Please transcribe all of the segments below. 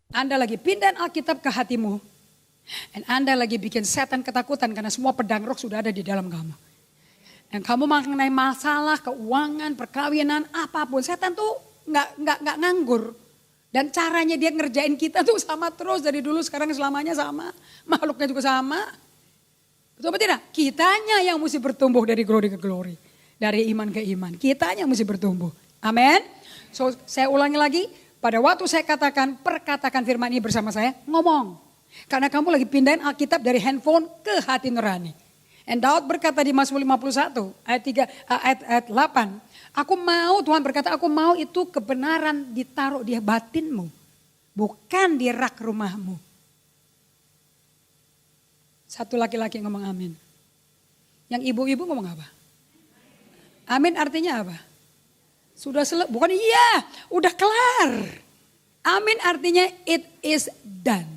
Anda lagi pindahin Alkitab ke hatimu. Dan Anda lagi bikin setan ketakutan karena semua pedang roh sudah ada di dalam kamu. Dan kamu mengenai masalah, keuangan, perkawinan, apapun. Setan tuh nggak nganggur. Dan caranya dia ngerjain kita tuh sama terus dari dulu sekarang selamanya sama. Makhluknya juga sama. Betul apa tidak? Kitanya yang mesti bertumbuh dari glory ke glory. Dari iman ke iman. Kitanya mesti bertumbuh. Amin. So saya ulangi lagi. Pada waktu saya perkatakan firman ini bersama saya, ngomong. Karena kamu lagi pindahin Alkitab dari handphone ke hati nurani. And Daud berkata di Mazmur 51 ayat 8. Aku mau, Tuhan berkata, aku mau itu kebenaran ditaruh di batinmu. Bukan di rak rumahmu. Satu laki-laki ngomong amin. Yang ibu-ibu ngomong apa? Amin artinya apa? Sudah bukan iya, udah kelar. Amin artinya it is done.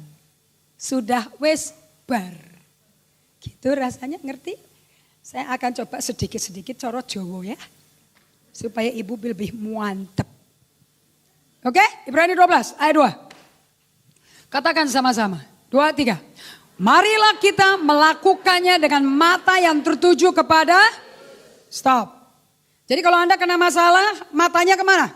Sudah wes bar. Gitu rasanya, ngerti? Saya akan coba sedikit-sedikit coro Jowo ya. Supaya ibu lebih muantep. Oke, Ibrani 12 ayat 2. Katakan sama-sama. 2, 3. Marilah kita melakukannya dengan mata yang tertuju kepada stop. Jadi kalau Anda kena masalah, matanya kemana?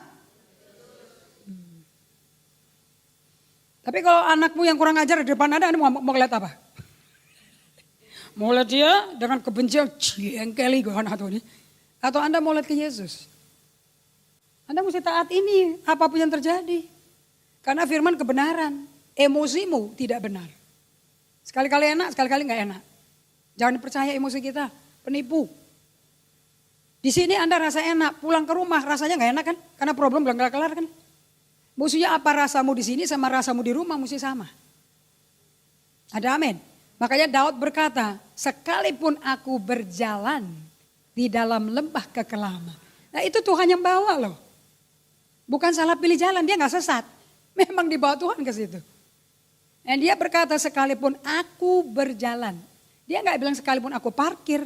Tapi kalau anakmu yang kurang ajar di depan Anda mau lihat apa? Mau lihat dia dengan kebencian, jengkeli gue anak ini. Atau Anda mau lihat ke Yesus? Anda mesti taat ini, apapun yang terjadi. Karena firman kebenaran, emosimu tidak benar. Sekali-kali enak, sekali-kali gak enak. Jangan percaya emosi kita, penipu. Di sini Anda rasa enak, pulang ke rumah rasanya gak enak kan? Karena problem belum kelar kan? Maksudnya apa rasamu di sini sama rasamu di rumah mesti sama. Ada amin. Makanya Daud berkata, sekalipun aku berjalan di dalam lembah kekelaman. Nah itu Tuhan yang bawa loh. Bukan salah pilih jalan, dia gak sesat. Memang dibawa Tuhan ke situ. Dan dia berkata sekalipun aku berjalan. Dia gak bilang sekalipun aku parkir.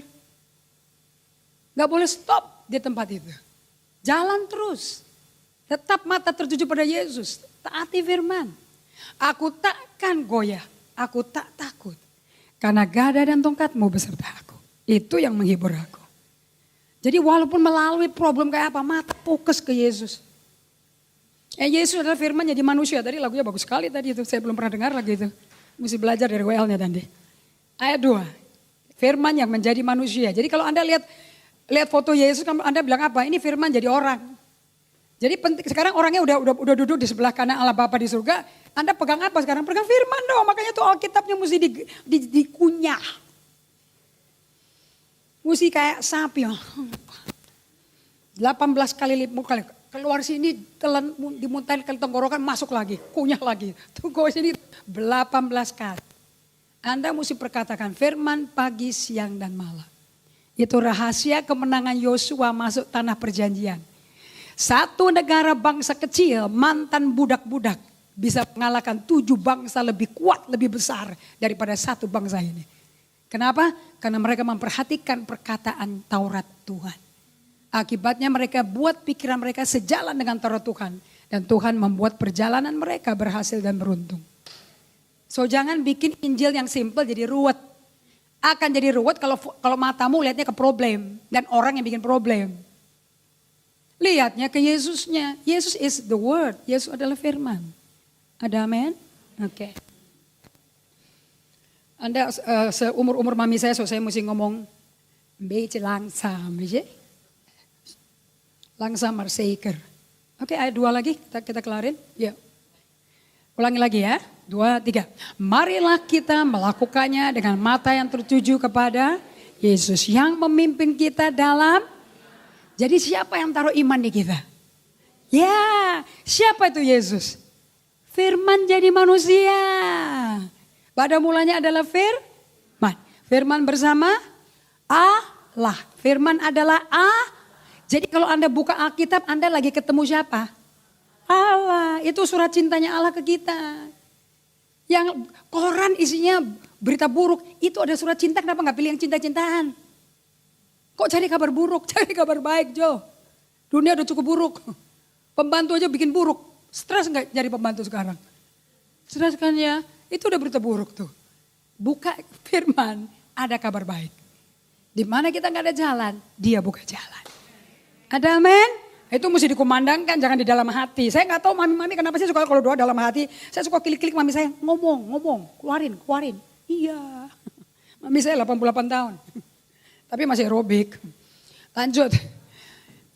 Gak boleh stop di tempat itu. Jalan terus. Tetap mata tertuju pada Yesus. Taati firman. Aku takkan goyah. Aku tak takut. Karena gada dan tongkatmu beserta aku. Itu yang menghibur aku. Jadi walaupun melalui problem kayak apa, mata fokus ke Yesus. Yesus adalah firman jadi manusia. Tadi lagunya bagus sekali tadi itu. Saya belum pernah dengar lagi itu. Mesti belajar dari WL-nya tadi. Ayat 2. Firman yang menjadi manusia. Jadi kalau Anda lihat foto Yesus, Anda bilang apa? Ini firman jadi orang. Jadi sekarang orangnya udah duduk di sebelah kanan Allah Bapa di surga. Anda pegang apa sekarang? Pegang firman dong. Makanya tuh Alkitabnya mesti dikunyah. Mesti kayak sapi. 18 kali keluar sini telan dimuntahin ke tenggorokan masuk lagi. Kunyah lagi. Tunggu sini 18 kali. Anda mesti perkatakan firman pagi, siang dan malam. Itu rahasia kemenangan Yosua masuk tanah perjanjian. Satu negara bangsa kecil, mantan budak-budak bisa mengalahkan 7 bangsa lebih kuat, lebih besar daripada satu bangsa ini. Kenapa? Karena mereka memperhatikan perkataan Taurat Tuhan. Akibatnya mereka buat pikiran mereka sejalan dengan Taurat Tuhan. Dan Tuhan membuat perjalanan mereka berhasil dan beruntung. So jangan bikin Injil yang simple jadi ruwet. Akan jadi ruwet kalau matamu lihatnya ke problem. Dan orang yang bikin problem. Lihatnya ke Yesusnya. Yesus is the word. Yesus adalah firman. Ada amin? Oke. Anda seumur-umur mami saya, so saya mesti ngomong beetje langsam, ya. Langsamer zeker. Oke, ayat 2 lagi kita kelarin. Ya. Ulangi lagi ya. 2, 3. Marilah kita melakukannya dengan mata yang tertuju kepada Yesus yang memimpin kita dalam. Jadi siapa yang taruh iman di kita? Ya, siapa itu Yesus? Firman jadi manusia. Pada mulanya adalah firman. Firman bersama Allah. Firman adalah Jadi kalau Anda buka Alkitab, Anda lagi ketemu siapa? Allah. Itu surat cintanya Allah ke kita. Yang koran isinya berita buruk. Itu ada surat cinta, kenapa gak pilih yang cinta-cintaan? Kok cari kabar buruk? Cari kabar baik, Jo. Dunia udah cukup buruk. Pembantu aja bikin buruk. Stres gak jadi pembantu sekarang? Saudara sekalian, itu udah berita buruk tuh. Buka firman, ada kabar baik. Di mana kita nggak ada jalan, dia buka jalan. Ada amin? Itu mesti dikumandangkan, jangan di dalam hati. Saya nggak tahu mami-mami kenapa sih suka kalau doa dalam hati. Saya suka klik-klik mami saya, ngomong, keluarin. Iya, mami saya 88 tahun. Tapi masih aerobik. Lanjut.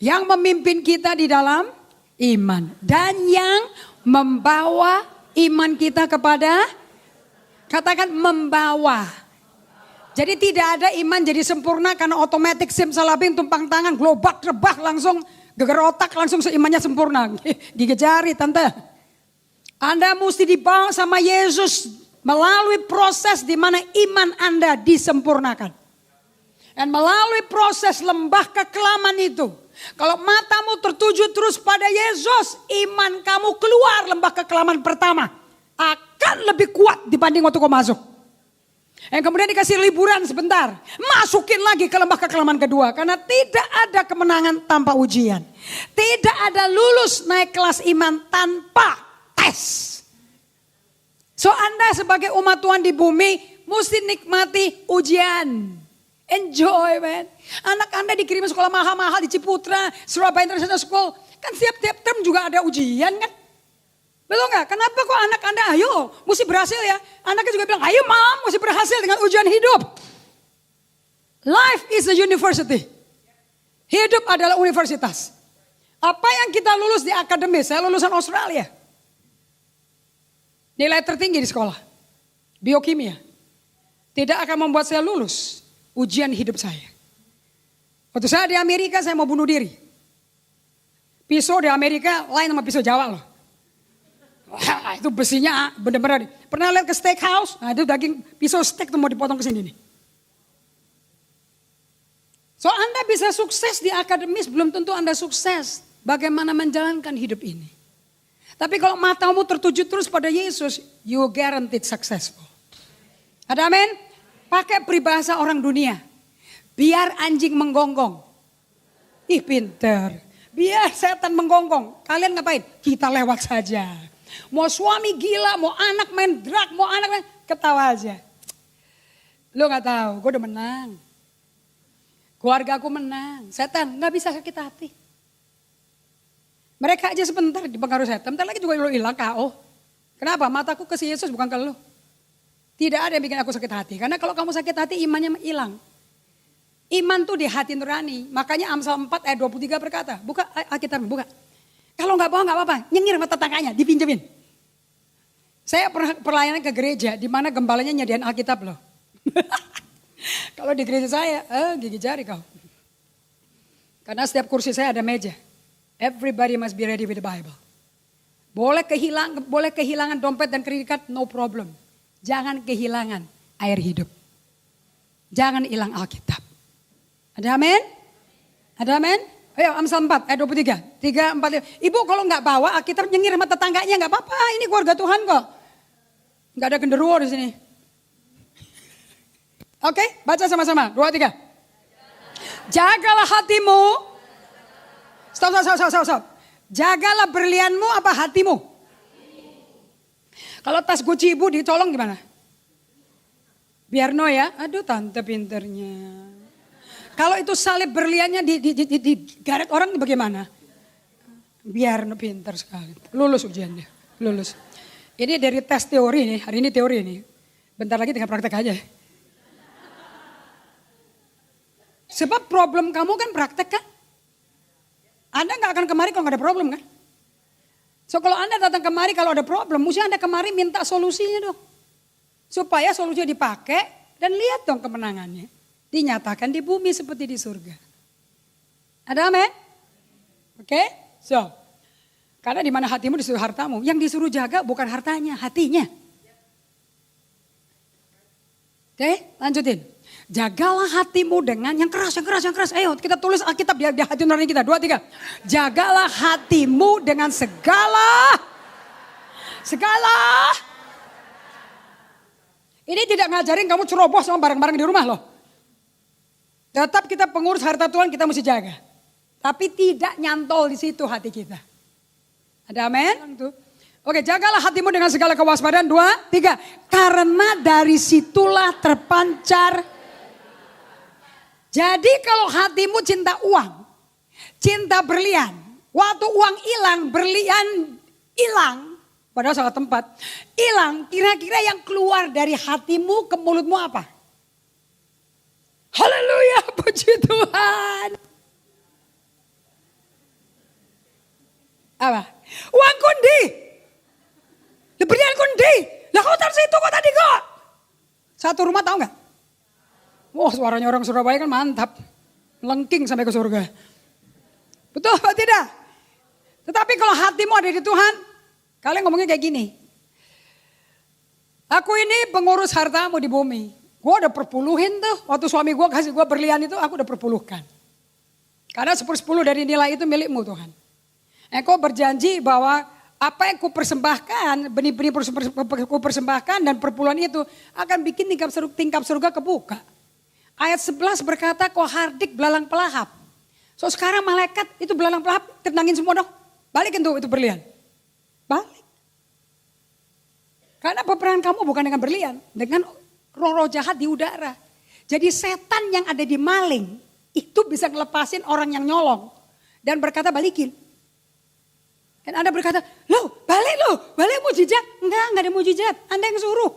Yang memimpin kita di dalam iman. Dan yang membawa iman kita kepada, katakan membawa. Jadi tidak ada iman jadi sempurna karena otomatis simsalabim tumpang tangan, globak, rebah langsung geger otak langsung seimannya sempurna. Digejari tante. Anda mesti dibawa sama Yesus melalui proses di mana iman Anda disempurnakan. Dan melalui proses lembah kekelaman itu. Kalau matamu tertuju terus pada Yesus, iman kamu keluar lembah kekelaman pertama. Akan lebih kuat dibanding waktu kau masuk. Yang kemudian dikasih liburan sebentar. Masukin lagi ke lembah kekelaman kedua. Karena tidak ada kemenangan tanpa ujian. Tidak ada lulus naik kelas iman tanpa tes. So Anda sebagai umat Tuhan di bumi mesti nikmati ujian. Enjoy man. Anak Anda dikirim sekolah mahal-mahal di Ciputra, Surabaya International School. Kan tiap term juga ada ujian kan. Betul nggak? Kenapa kok anak Anda ayo mesti berhasil ya? Anaknya juga bilang ayo mam mesti berhasil dengan ujian hidup. Life is a university. Hidup adalah universitas. Apa yang kita lulus di akademis, saya lulusan Australia. Nilai tertinggi di sekolah. Biokimia. Tidak akan membuat saya lulus ujian hidup saya. Waktu saya di Amerika saya mau bunuh diri. Pisau di Amerika lain sama pisau Jawa loh. Wah, itu besinya benar-benar. Pernah lihat ke steakhouse? Nah itu daging pisau steak tuh mau dipotong ke sini nih. So Anda bisa sukses di akademis belum tentu Anda sukses. Bagaimana menjalankan hidup ini. Tapi kalau matamu tertuju terus pada Yesus, you guaranteed successful. Ada amin? Pakai peribahasa orang dunia. Biar anjing menggonggong. Ih pinter. Biar setan menggonggong. Kalian ngapain? Kita lewat saja. Mau suami gila, mau anak main drug, mau anak main ketawa aja. Lo gak tahu, gue udah menang. Keluarga aku menang. Setan gak bisa sakit hati. Mereka aja sebentar dipengaruhi setan. Bentar lagi juga lo hilang KO. Kenapa? Mataku ke si Yesus bukan ke lo. Tidak ada yang bikin aku sakit hati. Karena kalau kamu sakit hati imannya hilang. Iman tuh di hati nurani. Makanya Amsal 4 ayat 23 berkata. Buka Alkitab, buka. Kalau gak bawa gak apa-apa. Nyengir sama tetangganya, dipinjemin. Saya pernah pelayanan ke gereja. Di mana gembalanya nyediain Alkitab loh. Kalau di gereja saya, gigi jari kau. Karena setiap kursi saya ada meja. Everybody must be ready with the Bible. Boleh kehilangan dompet dan kredikat, no problem. Jangan kehilangan air hidup. Jangan hilang Alkitab. Ada amin? Ada amin? Ayo Amsal 4 ayat 23. 3, 4, 5. Ibu kalau nggak bawa Alkitab nyengir sama tetangganya nggak apa-apa. Ini keluarga Tuhan kok. Nggak ada genderuwo di sini. Oke, baca sama-sama. 2, 3. Jagalah hatimu. Stop. Jagalah berlianmu apa hatimu? Kalau tas Gucci ibu dicolong gimana? Biar no ya. Aduh tante pinternya. Kalau itu salib berliannya digaret orang bagaimana? Biar no pinter sekali. Lulus ujiannya. Lulus. Ini dari tes teori nih. Hari ini teori nih. Bentar lagi tinggal praktek aja. Sebab problem kamu kan praktek kan? Anda gak akan kemari kalau gak ada problem kan? So kalau Anda datang kemari kalau ada problem, mesti Anda kemari minta solusinya dong. Supaya solusinya dipakai dan lihat dong kemenangannya. Dinyatakan di bumi seperti di surga. Ada amin? Oke? So, karena di mana hatimu disuruh hartamu. Yang disuruh jaga bukan hartanya, hatinya. Oke, lanjutin. Jagalah hatimu dengan yang keras. Ayo kita tulis Alkitab di hati nurani kita. 2, 3. Jagalah hatimu dengan segala. Ini tidak ngajarin kamu ceroboh sama barang-barang di rumah loh. Tetap kita pengurus harta Tuhan kita mesti jaga. Tapi tidak nyantol di situ hati kita. Ada amin? Oke, jagalah hatimu dengan segala kewaspadaan. 2, 3. Karena dari situlah terpancar. Jadi kalau hatimu cinta uang, cinta berlian. Waktu uang hilang, berlian hilang. Padahal salah tempat. Hilang, kira-kira yang keluar dari hatimu ke mulutmu apa? Haleluya, puji Tuhan. Apa? Uang kundi. Berlian kundi. Lah kau taruh situ kok tadi kok. Satu rumah tahu nggak? Wah, suaranya orang Surabaya kan mantap. Lengking sampai ke surga. Betul apa tidak? Tetapi kalau hatimu ada di Tuhan, kalian ngomongnya kayak gini. Aku ini pengurus hartamu di bumi. Gue udah perpuluhin tuh. Waktu suami gue kasih gue berlian itu, aku udah perpuluhkan. Karena 10 dari nilai itu milikmu Tuhan. Engkau berjanji bahwa apa yang kupersembahkan, benih-benih kupersembahkan dan perpuluhan itu akan bikin tingkap surga kebuka. Ayat 11 berkata kau hardik belalang pelahap. So sekarang malaikat itu belalang pelahap tenangin semua dong. Balikin tuh itu berlian. Balik. Karena peperangan kamu bukan dengan berlian. Dengan roh-roh jahat di udara. Jadi setan yang ada di maling itu bisa ngelepasin orang yang nyolong. Dan berkata balikin. Dan Anda berkata, balik mujizat. Enggak ada mujizat. Anda yang suruh.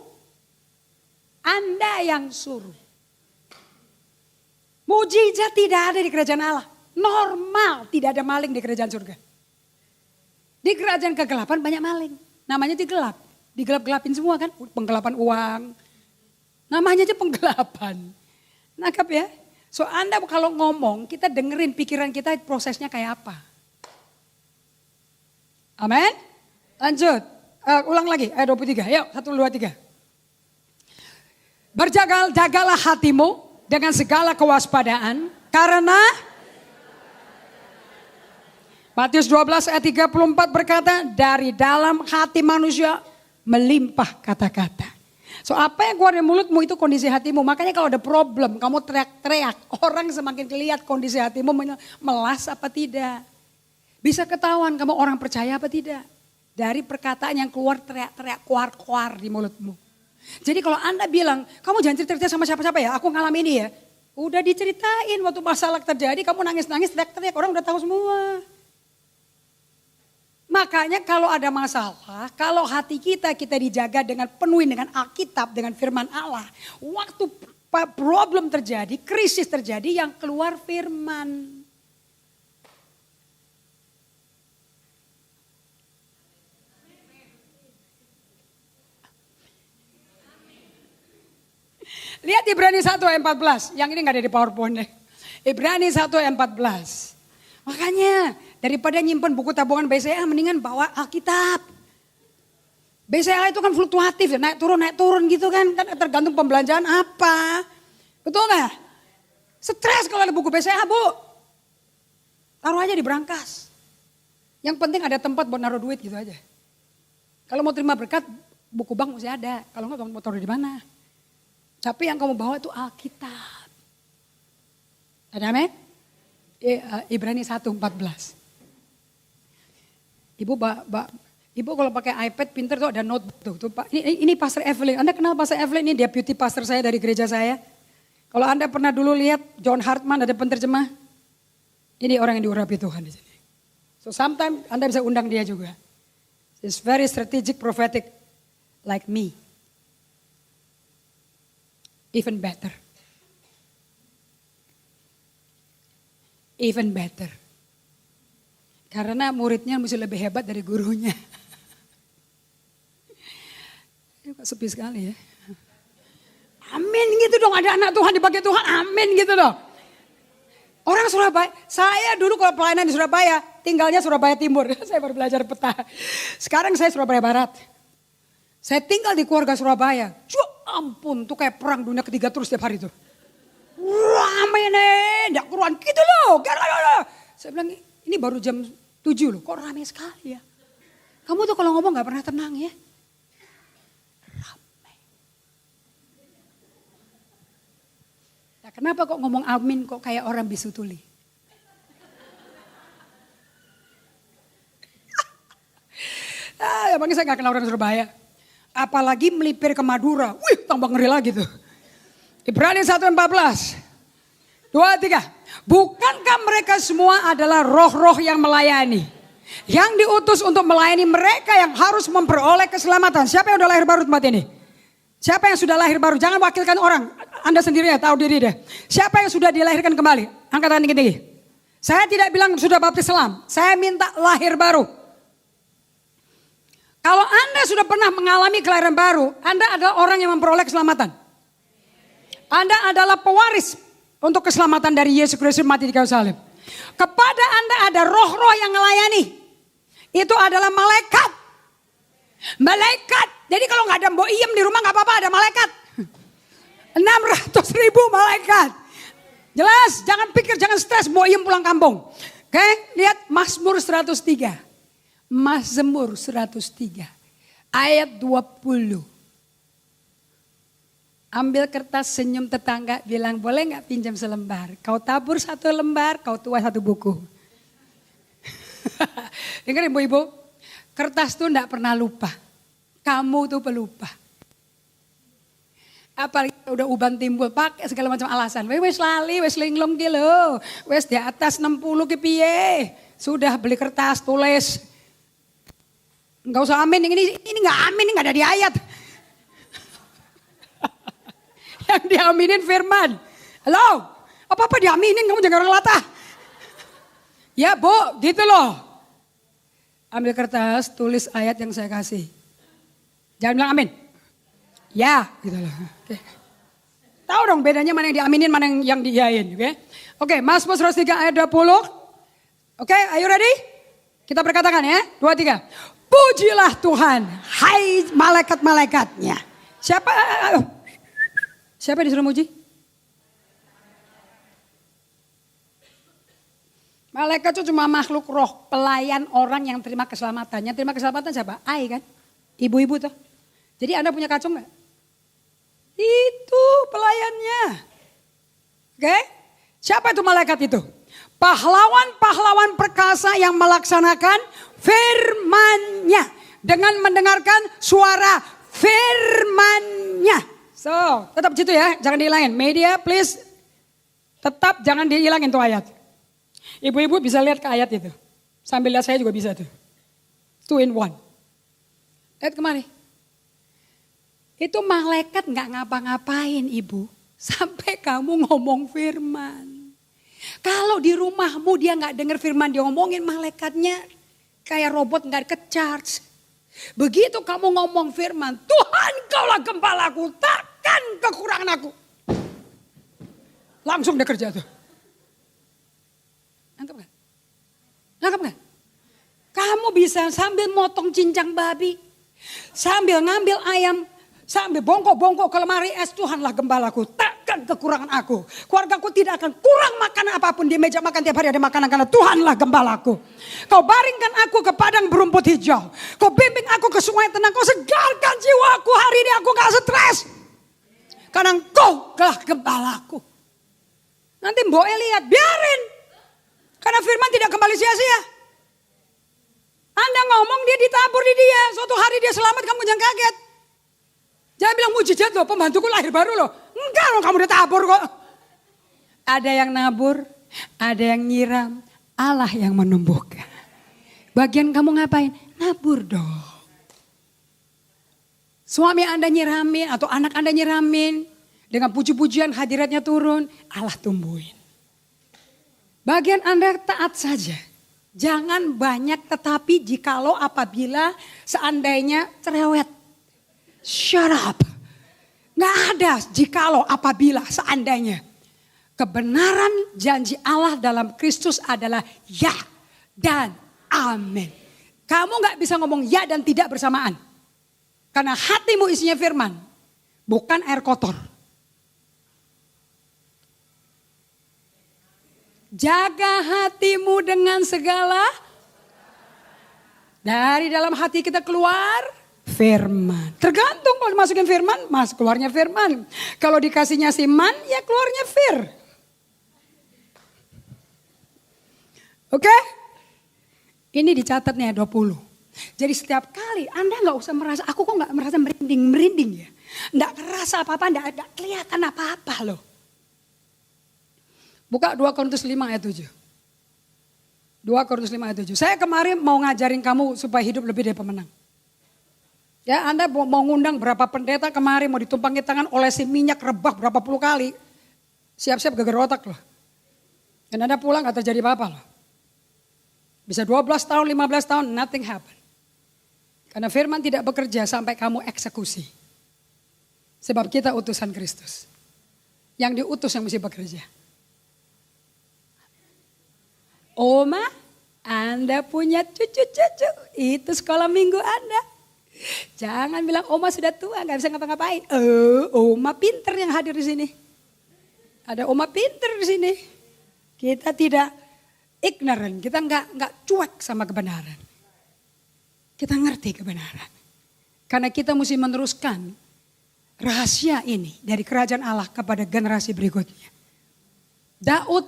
Anda yang suruh. Mujizat tidak ada di kerajaan Allah. Normal tidak ada maling di kerajaan surga. Di kerajaan kegelapan banyak maling. Namanya digelap. Digelap-gelapin semua kan. Penggelapan uang. Namanya aja penggelapan. Nangkap ya. So Anda kalau ngomong kita dengerin pikiran kita prosesnya kayak apa. Amin. Lanjut. Ulang lagi ayat 23. Yuk 1, 2, 3. Jagalah hatimu dengan segala kewaspadaan. Karena Matius 12 ayat 34 berkata. Dari dalam hati manusia melimpah kata-kata. So apa yang keluar dari mulutmu itu kondisi hatimu. Makanya kalau ada problem kamu teriak-teriak. Orang semakin lihat kondisi hatimu melas apa tidak. Bisa ketahuan kamu orang percaya apa tidak. Dari perkataan yang keluar teriak-teriak kuar-kuar di mulutmu. Jadi kalau Anda bilang kamu jangan cerita sama siapa-siapa ya. Aku ngalamin ini ya. Udah diceritain waktu masalah terjadi kamu nangis-nangis teriak-teriak. Orang udah tahu semua. Makanya kalau ada masalah, kalau hati kita dijaga dengan penuhin dengan Alkitab, dengan firman Allah. Waktu problem terjadi, krisis terjadi yang keluar firman. Lihat Ibrani 1 ayat 14, yang ini gak ada di PowerPoint deh. Ibrani 1 ayat 14. Makanya daripada nyimpen buku tabungan BCA mendingan bawa Alkitab. BCA itu kan fluktuatif ya, naik turun gitu kan tergantung pembelanjaan apa. Betul gak? Stres kalau ada buku BCA bu. Taruh aja di brankas. Yang penting ada tempat buat naruh duit gitu aja. Kalau mau terima berkat buku bank masih ada. Kalau enggak mau taruh di mana. Tapi yang kamu bawa itu Alkitab. Ada amin? Ibrani 1:14. Ibu kalau pakai iPad pinter tuh ada notebook tuh. Pak, ini Pastor Evelyn. Anda kenal Pastor Evelyn? Ini deputy pastor saya dari gereja saya. Kalau Anda pernah dulu lihat John Hartman ada penterjemah. Ini orang yang diurapi Tuhan di sini. So sometimes Anda bisa undang dia juga. It's very strategic, prophetic, like me. Even better. Even better. Karena muridnya mesti lebih hebat dari gurunya. Sepi sekali ya. Amin gitu dong, ada anak Tuhan dipakai Tuhan, amin gitu dong. Orang Surabaya, saya dulu kalau pelayanan di Surabaya, tinggalnya Surabaya Timur. Saya baru belajar peta. Sekarang saya Surabaya Barat. Saya tinggal di keluarga Surabaya. Ampun, tuh kayak perang dunia ketiga terus setiap hari tuh. Rame nih, gak keruan gitu loh. Saya bilang ini baru jam 7 loh, kok rame sekali ya. Kamu tuh kalau ngomong gak pernah tenang ya. Rame. Nah, kenapa kok ngomong amin kok kayak orang bisu tuli? emangnya saya gak kenal orang Surabaya. Apalagi melipir ke Madura. Wih, tambah ngeri lagi tuh. Ibrani 1:14. 2, 3. Bukankah mereka semua adalah roh-roh yang melayani? Yang diutus untuk melayani mereka yang harus memperoleh keselamatan. Siapa yang udah lahir baru tempat ini? Siapa yang sudah lahir baru? Jangan wakilkan orang. Anda sendiri ya, tahu diri deh. Siapa yang sudah dilahirkan kembali? Angkat tangan tinggi-tinggi. Saya tidak bilang sudah baptis selam. Saya minta lahir baru. Kalau Anda sudah pernah mengalami kelahiran baru, Anda adalah orang yang memperoleh keselamatan. Anda adalah pewaris untuk keselamatan dari Yesus Kristus mati di kayu salib. Kepada Anda ada roh-roh yang melayani. Itu adalah malaikat. Malaikat. Jadi kalau nggak ada mbok iem di rumah nggak apa-apa, ada malaikat. 600.000 malaikat. Jelas, jangan pikir, jangan stres mbok iem pulang kampung. Oke, lihat Mazmur 103. Mazmur 103 ayat 20. Ambil kertas, senyum tetangga, bilang boleh gak pinjam selembar. Kau tabur 1 lembar, kau tuai 1 buku. Dengar ibu-ibu, kertas tuh gak pernah lupa. Kamu tuh pelupa. Apalagi udah uban timbul, pakai segala macam alasan. Wes lali, wes linglung ki lho. Wes di atas 60 ki piye. Sudah beli kertas, tulis. Enggak usah amin, ini enggak amin, ini enggak ada di ayat. Yang diaminin firman. Halo, apa-apa diaminin, kamu jangan orang latah. Ya Bu, gitu loh. Ambil kertas, tulis ayat yang saya kasih. Jangan bilang amin. Ya, gitu loh. Oke. Tahu dong bedanya mana yang diaminin, mana yang diiyain. Oke, Mazmur 103 ayat 20. Oke, are you ready? Kita berkatakan ya, 2, 3. Pujilah Tuhan, hai malaikat-malaikatnya. Siapa yang disuruh muji? Malaikat itu cuma makhluk roh, pelayan orang yang terima keselamatannya. Terima keselamatan siapa? Ai kan? Ibu-ibu tuh. Jadi Anda punya kacung gak? Itu pelayannya. Oke? Siapa itu malaikat itu? Pahlawan-pahlawan perkasa yang melaksanakan firman-Nya. Dengan mendengarkan suara firman-Nya. So, tetap situ ya, jangan dihilangin. Media please, tetap jangan dihilangin tuh ayat. Ibu-ibu bisa lihat ke ayat itu. Sambil lihat saya juga bisa tuh. 2 in 1. Lihat kemari. Itu malaikat gak ngapa-ngapain ibu. Sampai kamu ngomong firman. Kalau di rumahmu dia gak dengar firman dia ngomongin, malaikatnya kayak robot gak ke-charge. Begitu kamu ngomong firman, Tuhan kaulah gembalaku, takkan kekurangan aku. Langsung dia kerja tuh. Nangkep gak? Nangkep gak? Kamu bisa sambil motong cincang babi, sambil ngambil ayam, sambil bongkok-bongkok ke lemari es, Tuhanlah gembalaku, takkan kekurangan aku. Keluargaku tidak akan kurang makanan apapun, di meja makan tiap hari ada makanan karena Tuhanlah gembalaku. Kau baringkan aku ke padang berumput hijau. Kau bimbing aku ke sungai tenang, kau segarkan jiwaku, hari ini aku gak stres. Karena Engkau telah gembalaku. Nanti Mbok lihat, biarin. Karena firman tidak kembali sia-sia. Anda ngomong dia ditabur di dia, suatu hari dia selamat, kamu jangan kaget. Jangan bilang mujizat loh, pembantuku lahir baru loh. Enggak loh, kamu udah tabur kok. Ada yang nabur, ada yang nyiram, Allah yang menumbuhkan. Bagian kamu ngapain? Nabur dong. Suami Anda nyiramin atau anak Anda nyiramin. Dengan puji-pujian hadiratnya turun, Allah tumbuhin. Bagian Anda taat saja. Jangan banyak tetapi jikalau apabila seandainya cerewet. Shut up. Gak ada jikalau apabila seandainya. Kebenaran janji Allah dalam Kristus adalah ya dan amin. Kamu gak bisa ngomong ya dan tidak bersamaan. Karena hatimu isinya firman. Bukan air kotor. Jaga hatimu dengan segala. Dari dalam hati kita keluar firman. Tergantung kalau masukin firman, keluarnya firman. Kalau dikasihnya siman, ya keluarnya fir. Oke? Ini dicatat nih 20. Jadi setiap kali Anda nggak usah merasa, aku kok nggak merasa merinding ya. Nggak kerasa apa-apa, nggak kelihatan apa-apa loh. Buka 2 Korintus 5 ayat 7. 2 Korintus 5 ayat 7. Saya kemarin mau ngajarin kamu supaya hidup lebih dari pemenang. Ya, Anda mau ngundang berapa pendeta kemarin mau ditumpangi tangan olesi minyak rebah berapa puluh kali. Siap-siap geger otak loh. Dan Anda pulang gak terjadi apa-apa loh. Bisa 12 tahun, 15 tahun, nothing happen. Karena firman tidak bekerja sampai kamu eksekusi. Sebab kita utusan Kristus. Yang diutus yang mesti bekerja. Oma, Anda punya cucu-cucu. Itu sekolah minggu Anda. Jangan bilang Oma sudah tua, gak bisa ngapa-ngapain. Oma pinter yang hadir di sini. Ada Oma pinter di sini. Kita tidak ignorant, kita nggak cuek sama kebenaran. Kita ngerti kebenaran. Karena kita mesti meneruskan rahasia ini dari kerajaan Allah kepada generasi berikutnya. Daud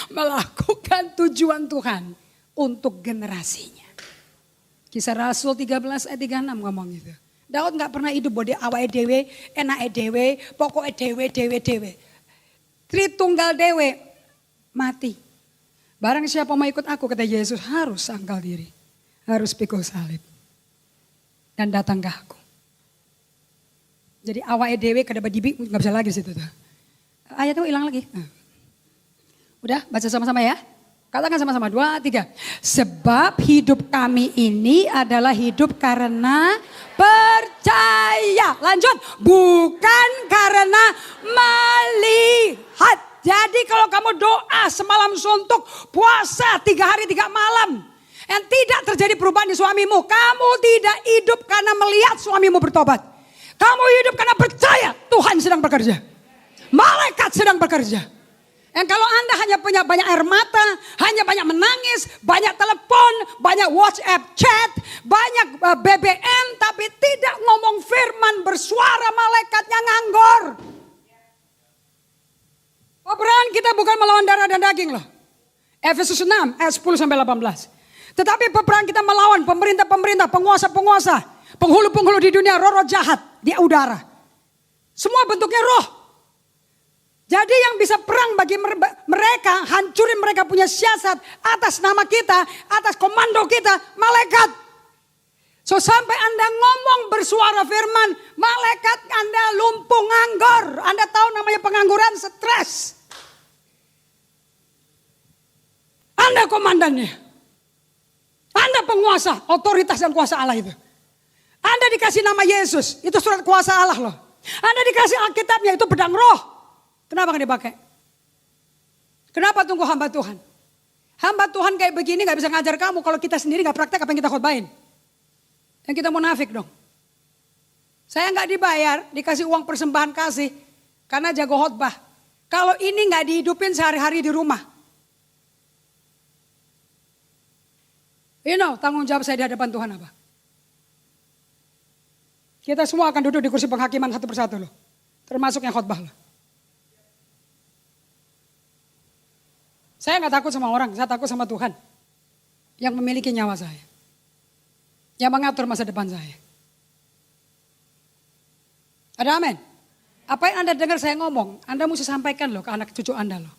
melakukan tujuan Tuhan untuk generasinya. Kisah Rasul 13 ayat 36 ngomong gitu. Daud nggak pernah hidup bodi awake dewe, enake dewe, pokoknya dewe. Tritunggal dewe mati. Barang siapa mau ikut aku, kata Yesus, harus sangkal diri. Harus pikul salib. Dan datang ke aku. Jadi awake dewe kada badibi nggak bisa lagi situ tuh. Ayat itu hilang lagi. Nah. Udah baca sama-sama ya. Katakan sama-sama 2, 3. Sebab hidup kami ini adalah hidup karena percaya. Lanjut. Bukan karena melihat. Jadi kalau kamu doa semalam suntuk, puasa 3 hari 3 malam. Dan tidak terjadi perubahan di suamimu. Kamu tidak hidup karena melihat suamimu bertobat. Kamu hidup karena percaya Tuhan sedang bekerja. Malaikat sedang bekerja. Dan kalau Anda hanya punya banyak air mata, hanya banyak menangis, banyak telepon, banyak WhatsApp chat, banyak BBM, tapi tidak ngomong firman, bersuara, malaikatnya nganggur. Peperangan kita bukan melawan darah dan daging loh. Efesus 6 ayat 10 sampai 18. Tetapi peperangan kita melawan pemerintah-pemerintah, penguasa-penguasa, penghulu-penghulu di dunia, roh-roh jahat di udara. Semua bentuknya roh. Jadi yang bisa perang bagi mereka, hancurin mereka punya siasat atas nama kita, atas komando kita, malaikat. So sampai Anda ngomong bersuara firman, malaikat Anda lumpuh nganggur. Anda tahu namanya pengangguran, stres. Anda komandannya. Anda penguasa, otoritas dan kuasa Allah itu. Anda dikasih nama Yesus, itu surat kuasa Allah loh. Anda dikasih Alkitabnya, itu pedang roh. Kenapa gak dipakai? Kenapa tunggu hamba Tuhan? Hamba Tuhan kayak begini gak bisa ngajar kamu kalau kita sendiri gak praktek apa yang kita khotbahin. Dan kita munafik dong. Saya gak dibayar, dikasih uang persembahan kasih karena jago khotbah. Kalau ini gak dihidupin sehari-hari di rumah. You know, tanggung jawab saya di hadapan Tuhan apa? Kita semua akan duduk di kursi penghakiman satu persatu loh. Termasuk yang khotbah loh. Saya gak takut sama orang, saya takut sama Tuhan. Yang memiliki nyawa saya. Yang mengatur masa depan saya. Ada amin? Apa yang Anda dengar saya ngomong, Anda mesti sampaikan loh ke anak cucu Anda loh.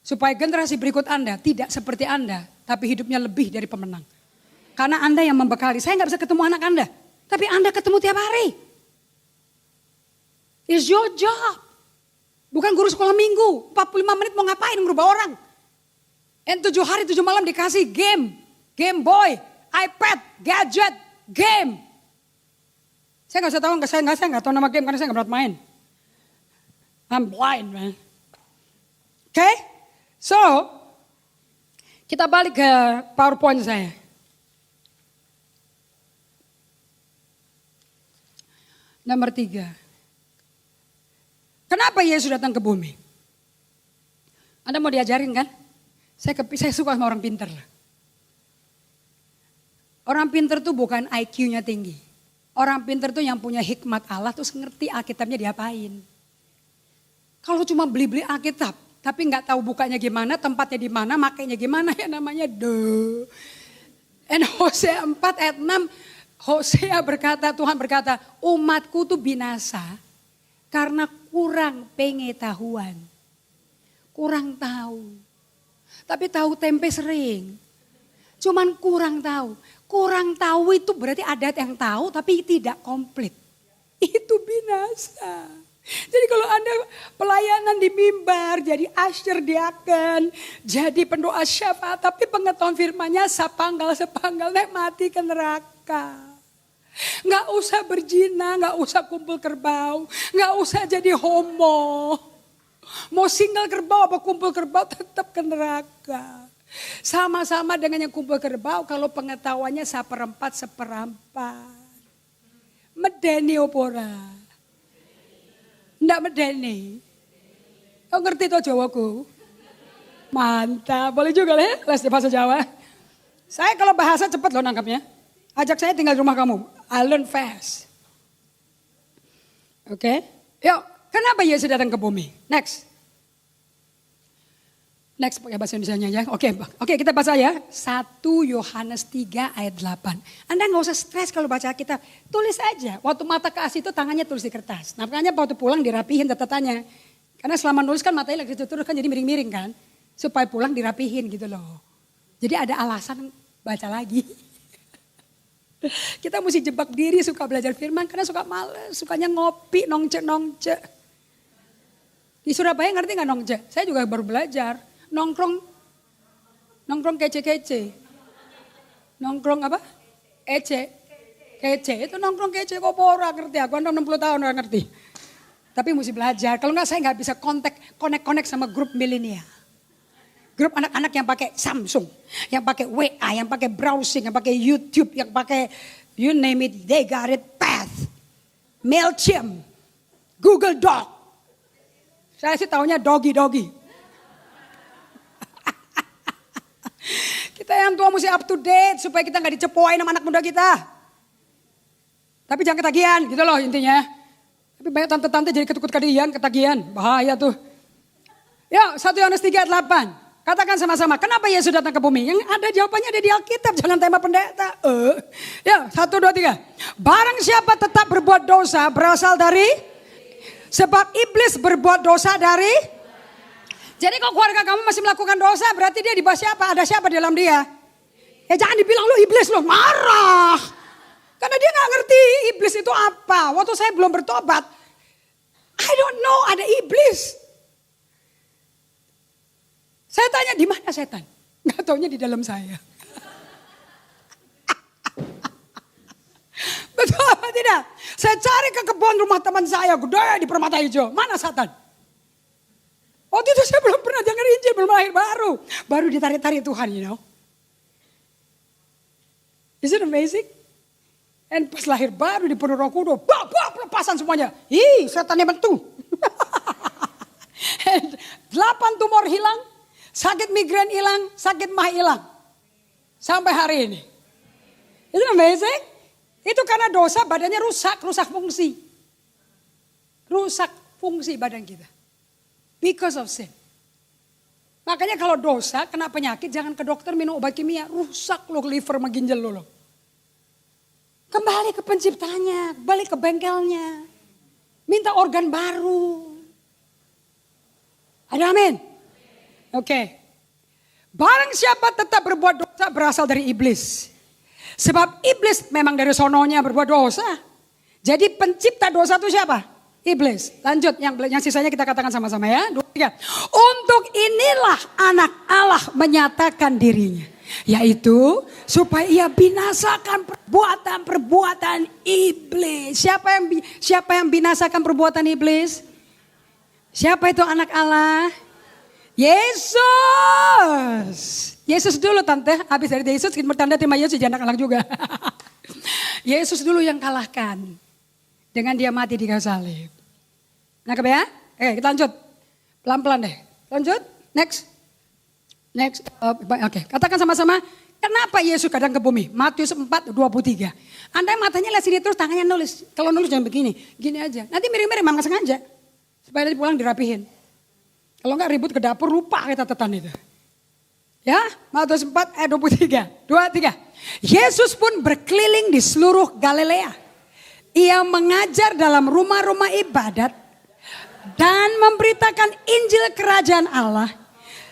Supaya generasi berikut Anda tidak seperti Anda, tapi hidupnya lebih dari pemenang. Karena Anda yang membekali, saya gak bisa ketemu anak Anda. Tapi Anda ketemu tiap hari. It's your job. Bukan guru sekolah minggu, 45 menit mau ngapain merubah orang. Dan 7 hari 7 malam dikasih game. Game Boy, iPad, gadget, game. Saya gak tahu, saya gak tahu nama game karena saya gak berat main. I'm blind man. Okay, so kita balik ke PowerPoint saya. Nomor 3. Kenapa Yesus datang ke bumi? Anda mau diajarin kan? Saya suka sama orang pintar. Orang pintar tuh bukan IQ-nya tinggi. Orang pintar tuh yang punya hikmat Allah terus ngerti Alkitabnya diapain. Kalau cuma beli-beli Alkitab, tapi nggak tahu bukanya gimana, tempatnya di mana, makainya gimana, ya namanya And Hosea 4 ayat 6, Hosea berkata, Tuhan berkata, umatku tuh binasa karena kurang pengetahuan. Kurang tahu. Tapi tahu tempe sering. Cuman kurang tahu. Kurang tahu itu berarti ada yang tahu tapi tidak komplit. Itu binasa. Jadi kalau Anda pelayanan di mimbar, jadi asyir diaken, jadi pendoa syafaat, tapi pengetahuan firman-Nya sepanggal nek mati ke neraka. Nggak usah berzina, nggak usah kumpul kerbau, nggak usah jadi homo. Mau single kerbau apa kumpul kerbau tetap ke neraka. Sama-sama dengan yang kumpul kerbau kalau pengetahuannya seperempat. Medeni opora. Ndak medeni. Kau ngerti toh Jawaku? Mantap, boleh juga lah les di bahasa Jawa. Saya kalau bahasa cepat loh nangkapnya. Ajak saya tinggal di rumah kamu. I learn fast. Oke. Yuk, kenapa Yesus datang ke bumi? Next pakai bahasa Indonesianya ya. Oke, kita baca ya. 1 Yohanes 3 ayat 8. Anda nggak usah stres kalau baca Alkitab. Tulis aja. Waktu mata ke itu tangannya tulis di kertas. Nah, makanya waktu pulang dirapihin catatannya. Karena selama nulis kan matanya lagi terus kan jadi miring-miring kan. Supaya pulang dirapihin gitu loh. Jadi ada alasan baca lagi. Kita mesti jebak diri suka belajar firman karena suka males. Sukanya ngopi, nongce. Di Surabaya ngerti gak nongce? Saya juga baru belajar. Nongkrong kece. Nongkrong apa? Kece itu nongkrong kece kok ora ngerti aku 60 tahun ora ngerti. Tapi mesti belajar. Kalau enggak saya enggak bisa connect sama grup milenial. Grup anak-anak yang pakai Samsung, yang pakai WA, yang pakai browsing, yang pakai YouTube, yang pakai you name it, they got it, Path, Mailchimp, Google Doc. Saya sih taunya dogi. Kita yang tua mesti up to date supaya kita nggak dicepoin sama anak muda kita. Tapi jangan ketagihan gitu loh intinya. Tapi banyak tante-tante jadi ketagihan, bahaya tuh. Ya 1 Yohanes 3 ayat 8. Katakan sama-sama, kenapa Yesus datang ke bumi? Yang ada jawabannya ada di Alkitab, jangan tema pendeta. Ya 1, 2, 3. Barang siapa tetap berbuat dosa berasal dari, sebab iblis berbuat dosa dari. Jadi kalau keluarga kamu masih melakukan dosa, berarti dia di bawah siapa? Ada siapa di dalam dia? Ya jangan dibilang lu iblis lu, marah. Karena dia gak ngerti iblis itu apa. Waktu saya belum bertobat, I don't know ada iblis. Saya tanya di mana setan? Gak taunya di dalam saya. Betul apa tidak? Saya cari ke kebun rumah teman saya, gede di Permata Hijau. Mana setan? Waktu itu saya belum pernah dengar Injil, belum lahir baru. Baru ditarik-tarik Tuhan, you know. Is it amazing? And pas lahir baru di penuh Roh Kudus, pelepasan semuanya. Setannya bentuk. 8 tumor hilang, sakit migrain hilang, sakit mah hilang. Sampai hari ini. Is it amazing? Itu karena dosa badannya rusak fungsi. Rusak fungsi badan kita. Because of sin. Makanya kalau dosa, kena penyakit, jangan ke dokter minum obat kimia. Rusak lo liver sama ginjal lo. Kembali ke penciptanya, kembali ke bengkelnya. Minta organ baru. Ada amin? Oke. Barang siapa tetap berbuat dosa berasal dari iblis. Sebab iblis memang dari sononya berbuat dosa. Jadi pencipta dosa itu siapa? Iblis. Lanjut, yang sisanya kita katakan sama-sama ya. 2, 3. Untuk inilah anak Allah menyatakan dirinya. Yaitu supaya ia binasakan perbuatan iblis. Siapa yang binasakan perbuatan iblis? Siapa itu anak Allah? Yesus. Yesus dulu tante. Habis dari Yesus bertanda terima Yesus jadi anak Allah juga. Yesus dulu yang kalahkan. Dengan dia mati di kayu salib. Nangkep ya? Oke, kita lanjut. Pelan-pelan deh. Lanjut. Next. Oke, katakan sama-sama. Kenapa Yesus kadang ke bumi? Matius 4, 23. Anda matanya lihat sini terus, tangannya nulis. Kalau nulis jangan begini. Gini aja. Nanti miring-miring, memang sengaja. Supaya nanti pulang dirapihin. Kalau enggak ribut ke dapur lupa kita tetan itu. Ya, Matius 4 ayat 23. 23. Yesus pun berkeliling di seluruh Galilea. Ia mengajar dalam rumah-rumah ibadat dan memberitakan Injil kerajaan Allah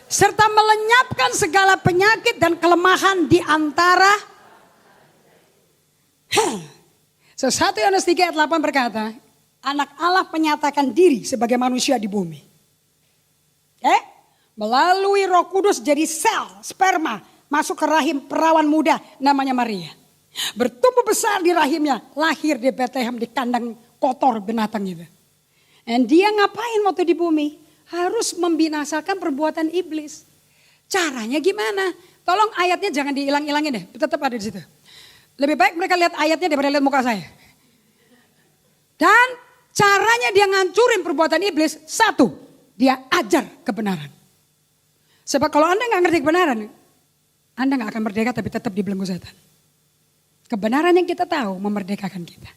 serta melenyapkan segala penyakit dan kelemahan di antara 1 Yohanes 3 ayat 8 berkata, anak Allah menyatakan diri sebagai manusia di bumi. Melalui Roh Kudus jadi sel sperma masuk ke rahim perawan muda namanya Maria. Bertumbuh besar di rahimnya, lahir di Bethlehem di kandang kotor binatang itu. Dan dia ngapain waktu di bumi? Harus membinasakan perbuatan iblis. Caranya gimana? Tolong ayatnya jangan dihilang-hilangin deh, tetap ada di situ. Lebih baik mereka lihat ayatnya daripada lihat muka saya. Dan caranya dia ngancurin perbuatan iblis, satu, dia ajar kebenaran. Sebab kalau Anda nggak ngerti kebenaran, Anda nggak akan merdeka tapi tetap dibelenggu setan. Kebenaran yang kita tahu memerdekakan kita.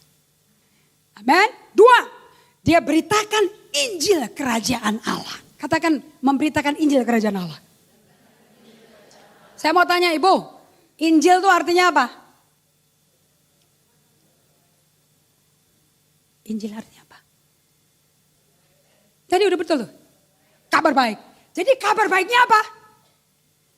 Amin. 2, dia beritakan Injil kerajaan Allah. Katakan memberitakan Injil kerajaan Allah. Saya mau tanya Ibu, Injil itu artinya apa? Injil artinya apa? Jadi udah betul tuh. Kabar baik. Jadi kabar baiknya apa?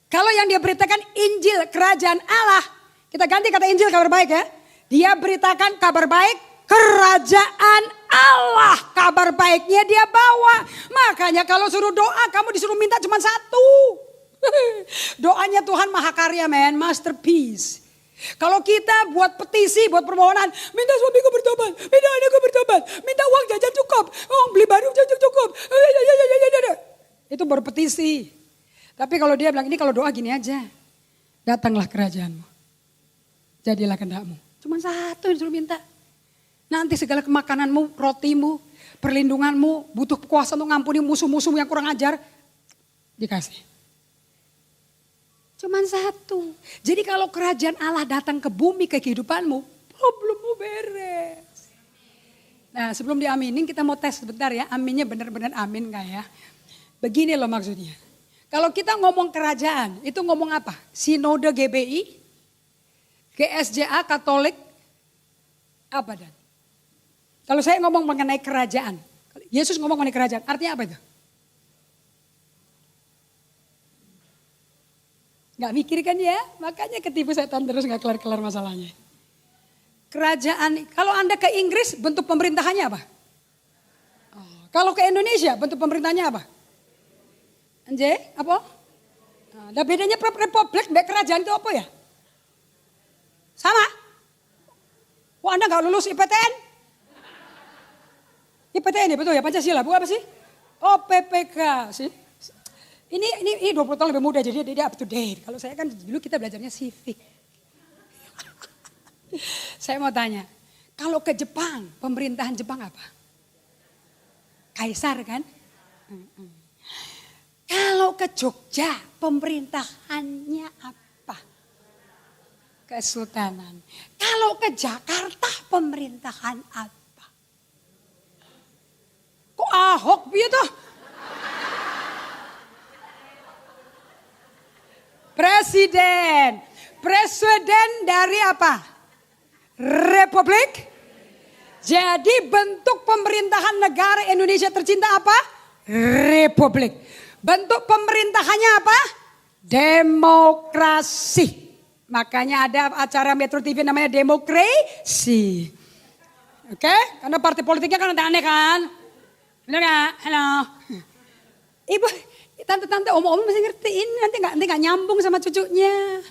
Kalau yang dia beritakan Injil kerajaan Allah. Kita ganti kata Injil kabar baik ya. Dia beritakan kabar baik kerajaan Allah. Kabar baiknya dia bawa. Makanya kalau suruh doa kamu disuruh minta cuma satu. Doanya Tuhan mahakarya men. Masterpiece. Kalau kita buat petisi, buat permohonan, minta suamiku bertobat, minta anakku bertobat, minta uang jajan cukup, uang beli baru jajan cukup. Itu baru petisi. Tapi kalau dia bilang ini kalau doa gini aja. Datanglah kerajaanmu. Jadilah kehendakmu. Cuma satu yang disuruh minta. Nanti segala kemakananmu, rotimu, perlindunganmu, butuh kuasa untuk ngampuni musuh-musuhmu yang kurang ajar. Dikasih. Cuman satu. Jadi kalau kerajaan Allah datang ke bumi, ke kehidupanmu, problemmu beres. Nah sebelum diaminin kita mau tes sebentar ya. Aminnya benar-benar amin gak ya? Begini loh maksudnya. Kalau kita ngomong kerajaan, itu ngomong apa? Sinode GBI, GSJA, Katolik, apa dan? Kalau saya ngomong mengenai kerajaan, Yesus ngomong mengenai kerajaan, artinya apa itu? Gak mikir kan ya, makanya ketipu setan terus gak kelar-kelar masalahnya. Kerajaan, kalau Anda ke Inggris bentuk pemerintahannya apa? Kalau ke Indonesia bentuk pemerintahannya apa? Anjay, apa? Ada bedanya republik dan kerajaan itu apa ya? Sama? Wah Anda gak lulus IPTN? IPTN ya betul ya, Pancasila, bukan apa sih? Oh PPK sih. Ini 20 tahun lebih muda jadi dia up to date. Kalau saya kan dulu kita belajarnya civic. Saya mau tanya, kalau ke Jepang, pemerintahan Jepang apa? Kaisar kan? Kalau ke Jogja, pemerintahannya apa? Kesultanan. Kalau ke Jakarta, pemerintahan apa? Kok Ahok gitu? Presiden. Presiden dari apa? Republik. Jadi bentuk pemerintahan negara Indonesia tercinta apa? Republik. Bentuk pemerintahannya apa? Demokrasi. Makanya ada acara Metro TV namanya Demokrasi. Oke? Karena partai politiknya kan aneh kan? Benar gak? Halo. Ibu, tante-tante, om-om masih ngertiin. Nanti gak nyambung sama cucunya.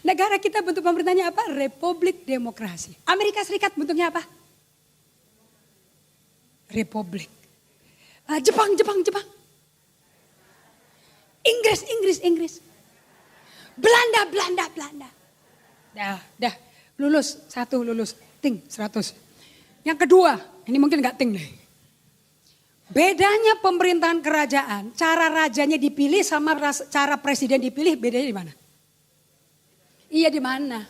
Negara kita bentuk pemerintahnya apa? Republik Demokrasi. Amerika Serikat bentuknya apa? Republik. Jepang. Inggris. Belanda. Dah. Lulus. 1 lulus. Ting 100. Yang kedua, ini mungkin gak ting deh. Bedanya pemerintahan kerajaan, cara rajanya dipilih sama cara presiden dipilih bedanya di mana? Iya di mana?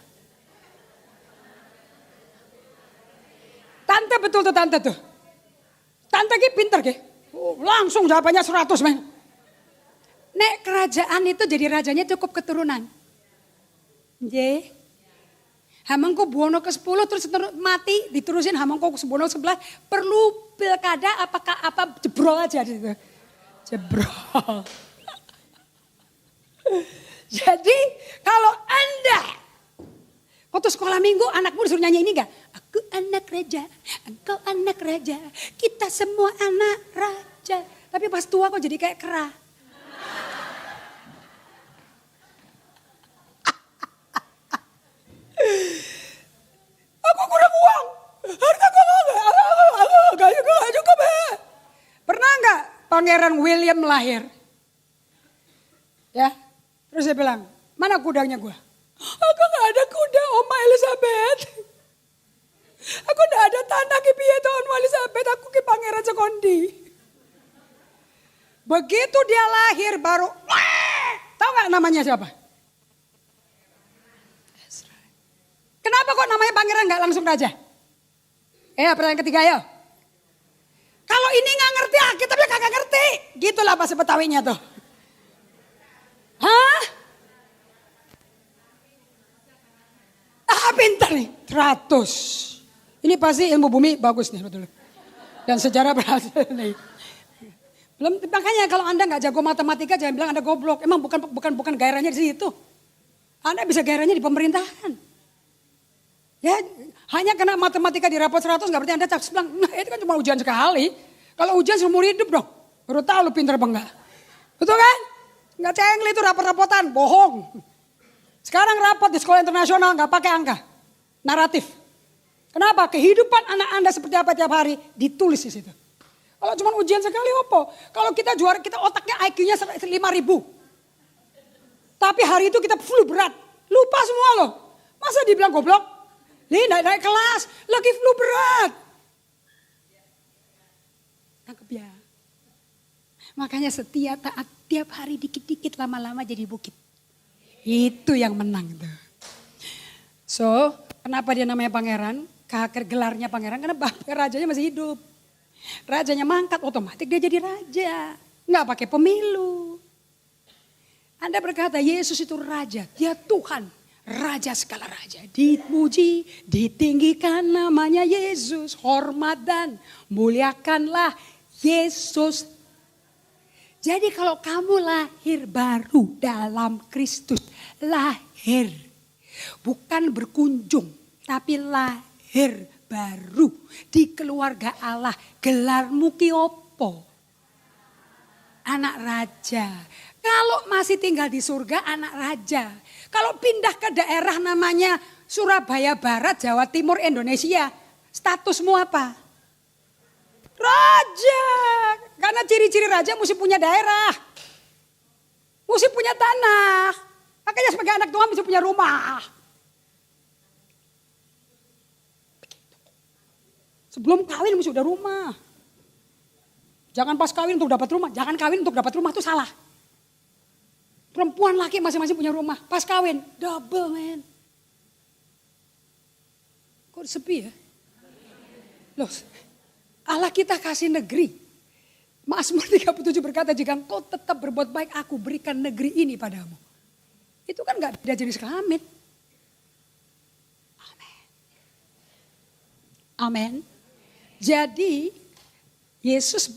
Tante betul tuh tante tuh. Tante ki pinter ki. Langsung jawabannya 100 men. Nek kerajaan itu jadi rajanya cukup keturunan. Nggih. Hamengko buono ke-10 terus mati diterusin hamengko ke buono 11 perlu pilkada apakah apa jebrol aja gitu. Jebrol. Jadi kalau Anda waktu sekolah minggu anakmu disuruh nyanyi ini enggak? Aku anak raja, engkau anak raja, kita semua anak raja. Tapi pas tua kok jadi kayak kera. Aku kurang uang, harta gue gak cukup. Pernah nggak Pangeran William lahir? Ya, terus dia bilang, mana kudanya gue? Aku gak ada kuda Oma Elizabeth. Aku gak ada tanah ki piye to Oma Elizabeth, aku ki Pangeran Sekondi. Begitu dia lahir baru, tahu nggak namanya siapa? Kenapa kok namanya pangeran nggak langsung raja? Pertanyaan ketiga ya. Kalau ini nggak ngerti Alkitabnya kagak ngerti. Gitulah bahasa Betawinya tuh. Hah? Pintar nih. 100. Ini pasti ilmu bumi bagus nih betul. Dan sejarah berhasil nih. Belum, makanya kalau Anda nggak jago matematika jangan bilang Anda goblok. Emang bukan gairahnya di situ. Anda bisa gairahnya di pemerintahan. Ya, hanya kena matematika di rapot 100 gak berarti Anda tak bilang, nah itu kan cuma ujian sekali. Kalau ujian seumur hidup dong, baru tahu lu pintar apa enggak. Betul kan? Enggak cengli itu rapot-rapotan, bohong. Sekarang rapot di sekolah internasional gak pakai angka, naratif. Kenapa? Kehidupan anak Anda seperti apa tiap hari ditulis di situ. Kalau cuma ujian sekali opo. Kalau kita juara, kita otaknya IQ-nya 5.000. Tapi hari itu kita flu berat, lupa semua loh. Masa dibilang goblok? Nih naik kelas, lagi flu berat. Tangkep ya. Makanya tiap hari dikit-dikit lama-lama jadi bukit. Itu yang menang tuh. So, kenapa dia namanya pangeran? Gelarnya pangeran karena rajanya masih hidup. Rajanya mangkat otomatis dia jadi raja. Nggak pakai pemilu. Anda berkata Yesus itu raja, dia Tuhan. Raja segala raja, dipuji, ditinggikan namanya Yesus, hormat dan muliakanlah Yesus. Jadi kalau kamu lahir baru dalam Kristus, lahir, bukan berkunjung, tapi lahir baru di keluarga Allah, gelarmu ki opo? Anak raja. Kalau masih tinggal di surga, anak raja. Kalau pindah ke daerah namanya Surabaya Barat, Jawa Timur, Indonesia, statusmu apa? Raja. Karena ciri-ciri raja mesti punya daerah. Mesti punya tanah. Makanya sebagai anak Tuhan mesti punya rumah. Sebelum kawin mesti udah rumah. Jangan pas kawin untuk dapat rumah. Jangan kawin untuk dapat rumah itu salah. Perempuan laki masing-masing punya rumah. Pas kawin, double man. Kok sepi ya? Loh, Allah kita kasih negeri. Mazmur 37 berkata, jika engkau tetap berbuat baik, aku berikan negeri ini padamu. Itu kan gak beda jenis kelamin. Amin. Amin. Jadi, Yesus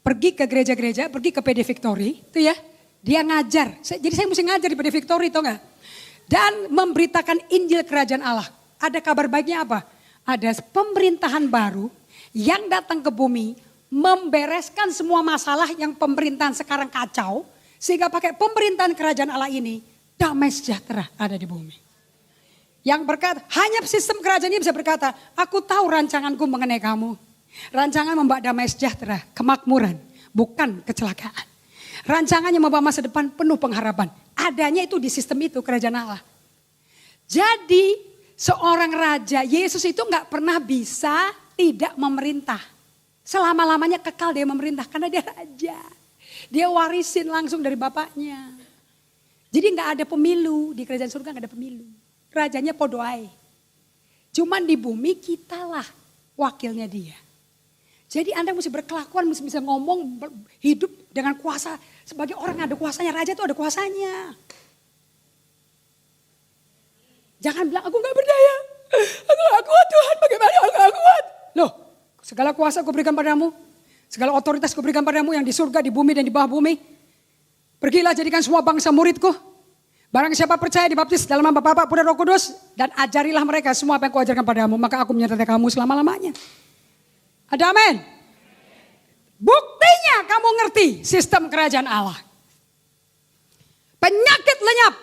pergi ke gereja-gereja, pergi ke PD Victory, itu ya. Dia ngajar, jadi saya mesti ngajar di PD Victory, tau gak? Dan memberitakan Injil Kerajaan Allah. Ada kabar baiknya apa? Ada pemerintahan baru yang datang ke bumi, membereskan semua masalah yang pemerintahan sekarang kacau. Sehingga pakai pemerintahan Kerajaan Allah ini, damai sejahtera ada di bumi. Yang berkata, hanya sistem kerajaan ini bisa berkata, aku tahu rancanganku mengenai kamu. Rancangan membawa damai sejahtera, kemakmuran, bukan kecelakaan. Rancangannya membawa masa depan penuh pengharapan. Adanya itu di sistem itu kerajaan Allah. Jadi seorang raja, Yesus itu gak pernah bisa tidak memerintah. Selama-lamanya kekal dia memerintah karena dia raja. Dia warisin langsung dari bapaknya. Jadi gak ada pemilu, di kerajaan surga gak ada pemilu. Rajanya podoai. Cuman di bumi kitalah wakilnya dia. Jadi Anda mesti berkelakuan, mesti bisa ngomong, hidup dengan kuasa. Sebagai orang yang ada kuasanya, raja itu ada kuasanya. Jangan bilang, aku gak berdaya. Aku gak kuat Tuhan, bagaimana aku gak kuat. Loh, segala kuasa aku berikan padamu. Segala otoritas aku berikan padamu yang di surga, di bumi dan di bawah bumi. Pergilah jadikan semua bangsa muridku. Barang siapa percaya dibaptis dalam nama Bapa, Putra, Roh Kudus. Dan ajarilah mereka semua apa yang kuajarkan padamu. Maka aku menyertai kamu selama-lamanya. Ada amin. Buktinya kamu ngerti sistem kerajaan Allah. Penyakit lenyap.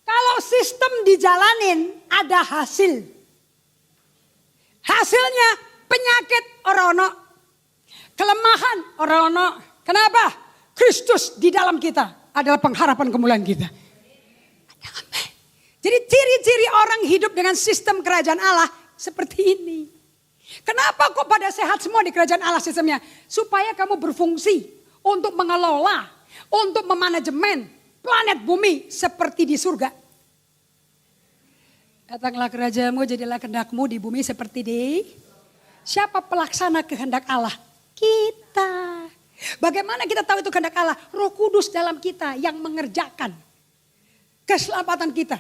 Kalau sistem dijalanin ada hasil. Hasilnya penyakit orono. Kelemahan orono. Kenapa? Kristus di dalam kita adalah pengharapan kemuliaan kita. Amin. Jadi ciri-ciri orang hidup dengan sistem kerajaan Allah seperti ini. Kenapa kok pada sehat semua di kerajaan Allah sistemnya? Supaya kamu berfungsi untuk mengelola, untuk memanajemen planet bumi seperti di surga. Datanglah kerajaanmu, jadilah kehendakmu di bumi seperti di... Siapa pelaksana kehendak Allah? Kita. Bagaimana kita tahu itu kehendak Allah? Roh Kudus dalam kita yang mengerjakan keselamatan kita.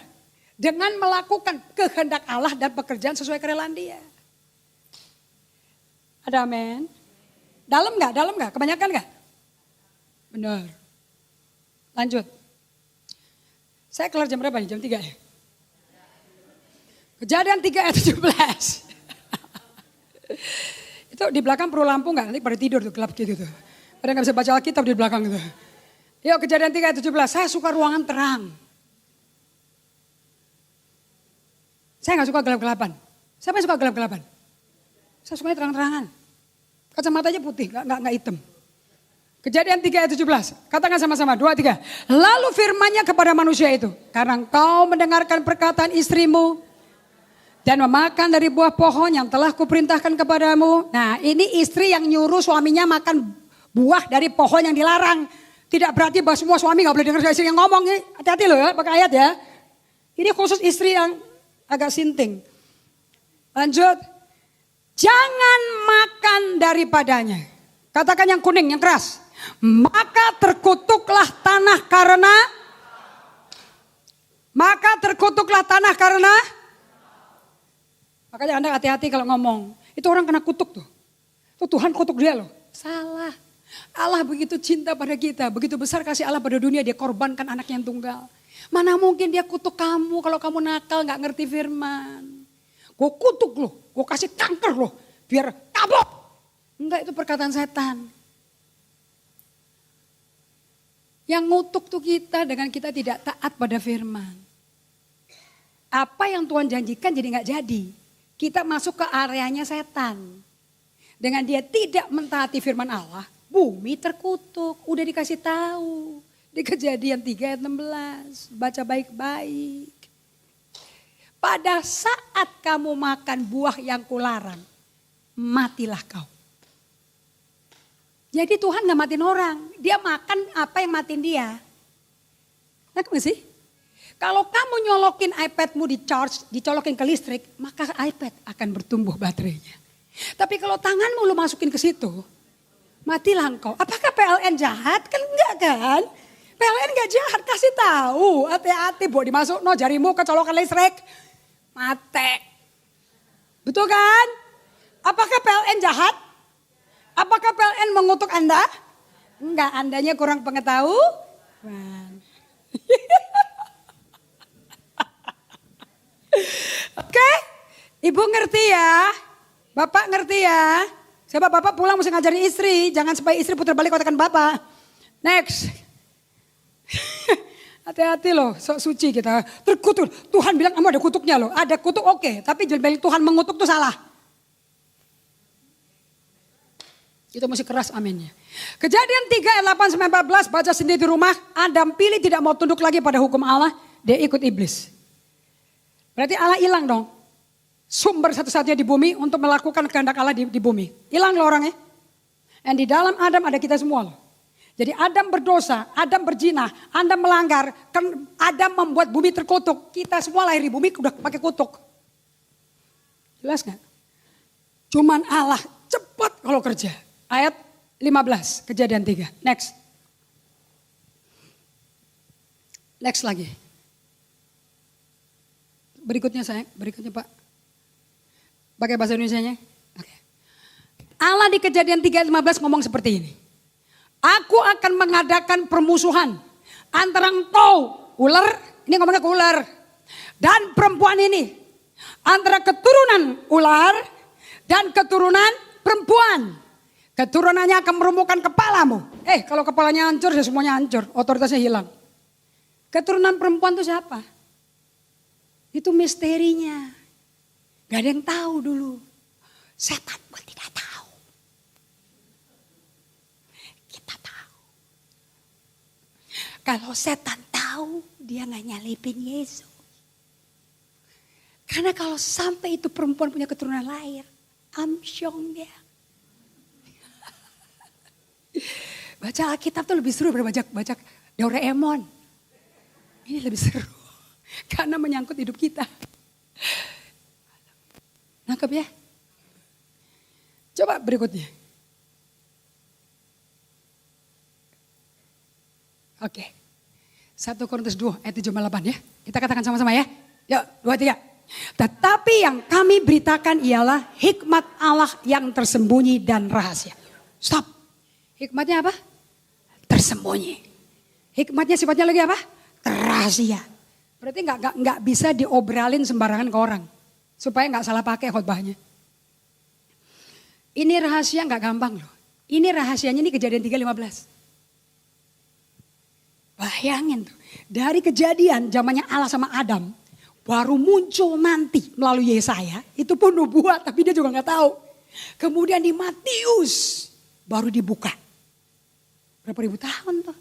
Dengan melakukan kehendak Allah dan pekerjaan sesuai kerelaan Dia. Ada amin? Dalam gak? Dalam gak? Kebanyakan gak? Benar. Lanjut. Saya keluar jam berapa nih? Jam 3 ya? Kejadian 3 ayat 17. Itu di belakang perlu lampu gak? Nanti pada tidur tuh, gelap gitu tuh. Pada gak bisa baca Alkitab di belakang gitu. Yuk Kejadian 3 ayat 17. Saya suka ruangan terang. Saya gak suka gelap-gelapan. Siapa yang suka gelap-gelapan? Saya sukanya terang-terangan. Kacamatanya putih, gak hitam. Kejadian 3 ayat 17. Katakan sama-sama, 2, 3. Lalu firman-Nya kepada manusia itu. Karena engkau mendengarkan perkataan istrimu. Dan memakan dari buah pohon yang telah kuperintahkan kepadamu. Nah ini istri yang nyuruh suaminya makan buah dari pohon yang dilarang. Tidak berarti bahwa semua suami gak boleh dengar istri yang ngomong. Hati-hati loh ya, pakai ayat ya. Ini khusus istri yang agak sinting. Lanjut. Jangan makan daripadanya. Katakan yang kuning, yang keras. Maka terkutuklah tanah karena. Maka terkutuklah tanah karena. Makanya Anda hati-hati kalau ngomong. Itu orang kena kutuk tuh. Tuh Tuhan kutuk dia loh. Salah. Allah begitu cinta pada kita. Begitu besar kasih Allah pada dunia. Dia korbankan anaknya yang tunggal. Mana mungkin dia kutuk kamu kalau kamu nakal gak ngerti firman. Gue kutuk loh. Gue kasih kanker loh. Biar kapok. Enggak, itu perkataan setan. Yang ngutuk tuh kita dengan kita tidak taat pada firman. Apa yang Tuhan janjikan jadi gak jadi. Kita masuk ke areanya setan. Dengan dia tidak mentaati firman Allah, bumi terkutuk. Udah dikasih tahu. Di Kejadian 3 ayat 16. Baca baik-baik. Pada saat kamu makan buah yang kularang, matilah kau. Jadi Tuhan gak matiin orang. Dia makan apa yang matiin dia. Ngerti gak sih? Kalau kamu nyolokin iPadmu di charge, dicolokin ke listrik, maka iPad akan bertumbuh baterainya. Tapi kalau tanganmu lu masukin ke situ, matilah engkau. Apakah PLN jahat? Kan enggak kan? PLN enggak jahat, kasih tahu. Hati-hati, boleh dimasuk no jarimu ke colokan listrik. Mati. Betul kan? Apakah PLN jahat? Apakah PLN mengutuk Anda? Enggak, Andanya kurang pengetahuan. Oke, Ibu ngerti ya, Bapak ngerti ya. Sebab Bapak pulang mesti ngajarin istri, jangan supaya istri putar balik katakan Bapak. Next. Hati-hati loh, sok suci kita. Terkutuk, Tuhan bilang kamu ada kutuknya loh. Ada kutuk oke, tapi jangan Tuhan mengutuk tuh salah. Itu mesti keras aminnya. Kejadian 3 ayat 8-14 baca sendiri di rumah. Adam pilih tidak mau tunduk lagi pada hukum Allah, dia ikut iblis. Berarti Allah hilang dong. Sumber satu-satunya di bumi untuk melakukan kehendak Allah di bumi. Hilang loh orangnya. Dan di dalam Adam ada kita semua loh. Jadi Adam berdosa, Adam berzina, Adam melanggar. Adam membuat bumi terkutuk. Kita semua lahir di bumi udah pakai kutuk. Jelas gak? Cuman Allah cepat kalau kerja. Ayat 15, Kejadian 3. Next. Next lagi. Berikutnya sayang, berikutnya Pak. Pakai bahasa Indonesianya. Oke. Allah di Kejadian 3 ayat 15 ngomong seperti ini. Aku akan mengadakan permusuhan antara engkau, ular, ini ngomongnya ke ular. Dan perempuan ini. Antara keturunan ular dan keturunan perempuan. Keturunannya akan merumbuhkan kepalamu. Kalau kepalanya hancur ya semuanya hancur. Otoritasnya hilang. Keturunan perempuan itu siapa? Itu misterinya. Gak ada yang tahu dulu. Setan pun tidak tahu. Kita tahu. Kalau setan tahu, dia gak nyalipin Yesus. Karena kalau sampai itu perempuan punya keturunan lahir, amsyong dia. Baca Alkitab tuh lebih seru daripada baca Doraemon. Ini lebih seru. Karena menyangkut hidup kita. Nangkep ya? Coba berikutnya. Oke. 1 Korintus 2 ayat 7-8 ya. Kita katakan sama-sama ya. Yuk, 2, 3. Tetapi yang kami beritakan ialah hikmat Allah yang tersembunyi dan rahasia. Stop. Hikmatnya apa? Tersembunyi. Hikmatnya sifatnya lagi apa? Rahasia. Berarti nggak bisa diobralin sembarangan ke orang. Supaya nggak salah pakai khotbahnya. Ini rahasia nggak gampang loh. Ini rahasianya ini Kejadian 3:15. Bayangin tuh. Dari kejadian zamannya Allah sama Adam. Baru muncul nanti melalui Yesaya. Itu pun nubuat tapi dia juga nggak tahu. Kemudian di Matius baru dibuka. Berapa ribu tahun tuh.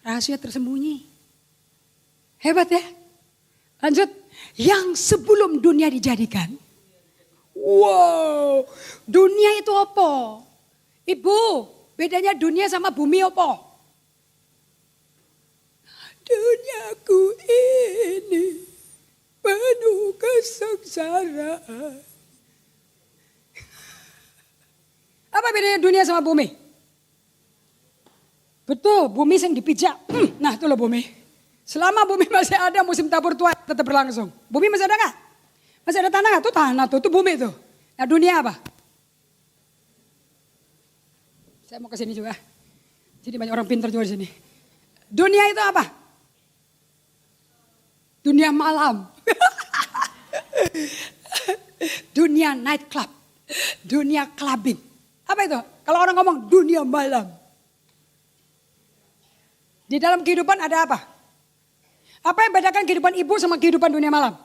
Rahasia tersembunyi. Hebat ya. Lanjut. Yang sebelum dunia dijadikan. Wow. Dunia itu apa? Ibu, bedanya dunia sama bumi apa? Duniaku ini penuh kesengsaraan. Apa bedanya dunia sama bumi? Betul, bumi yang dipijak. Nah itu loh bumi. Selama bumi masih ada musim tabur tuai tetap berlangsung. Bumi masih ada gak? Masih ada tanah gak? Itu tanah tuh, itu bumi tuh. Nah dunia apa? Saya mau ke sini juga. Jadi banyak orang pintar juga di sini. Dunia itu apa? Dunia malam. Dunia night club. Dunia clubbing. Apa itu? Kalau orang ngomong dunia malam. Di dalam kehidupan ada apa? Apa yang bedakan kehidupan ibu sama kehidupan dunia malam?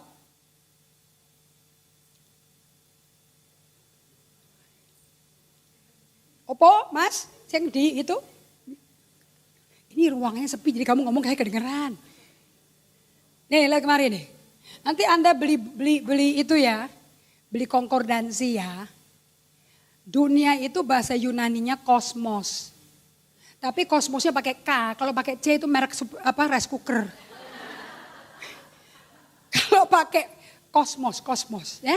Opo, Mas? Yang di itu? Ini ruangnya sepi jadi kamu ngomong kayak kedengeran. Nih, lihat kemarin nih. Nanti Anda beli itu ya. Beli konkordansi ya. Dunia itu bahasa Yunaninya kosmos. Tapi kosmosnya pakai K. Kalau pakai C itu merek rice cooker. Kalau pakai kosmos ya.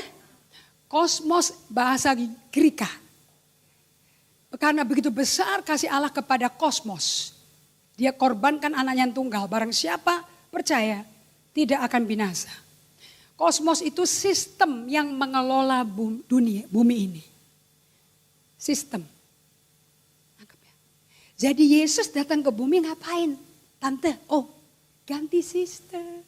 Kosmos bahasa Greka. Karena begitu besar kasih Allah kepada kosmos. Dia korbankan anaknya yang tunggal. Barang siapa percaya tidak akan binasa. Kosmos itu sistem yang mengelola bumi ini. Sistem. Jadi Yesus datang ke bumi ngapain? Tante, ganti sistem.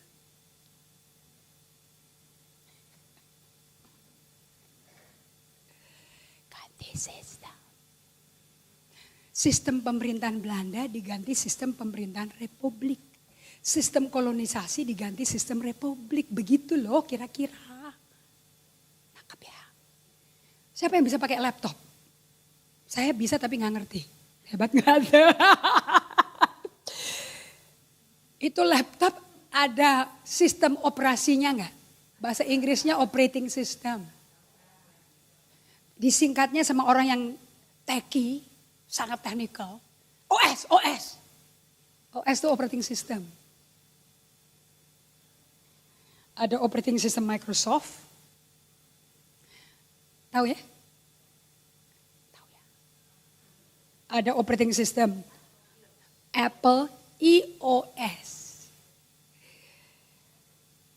Ganti sistem. Sistem pemerintahan Belanda diganti sistem pemerintahan Republik. Sistem kolonisasi diganti sistem republik. Begitu loh kira-kira. Nangkep ya. Siapa yang bisa pakai laptop? Saya bisa tapi gak ngerti. Hebat gak ada. Itu laptop ada sistem operasinya gak? Bahasa Inggrisnya operating system. Disingkatnya sama orang yang techy, sangat teknikal. OS. OS itu operating system. Ada operating system Microsoft, Tahu ya? Tahu ya. Ada operating system Apple iOS.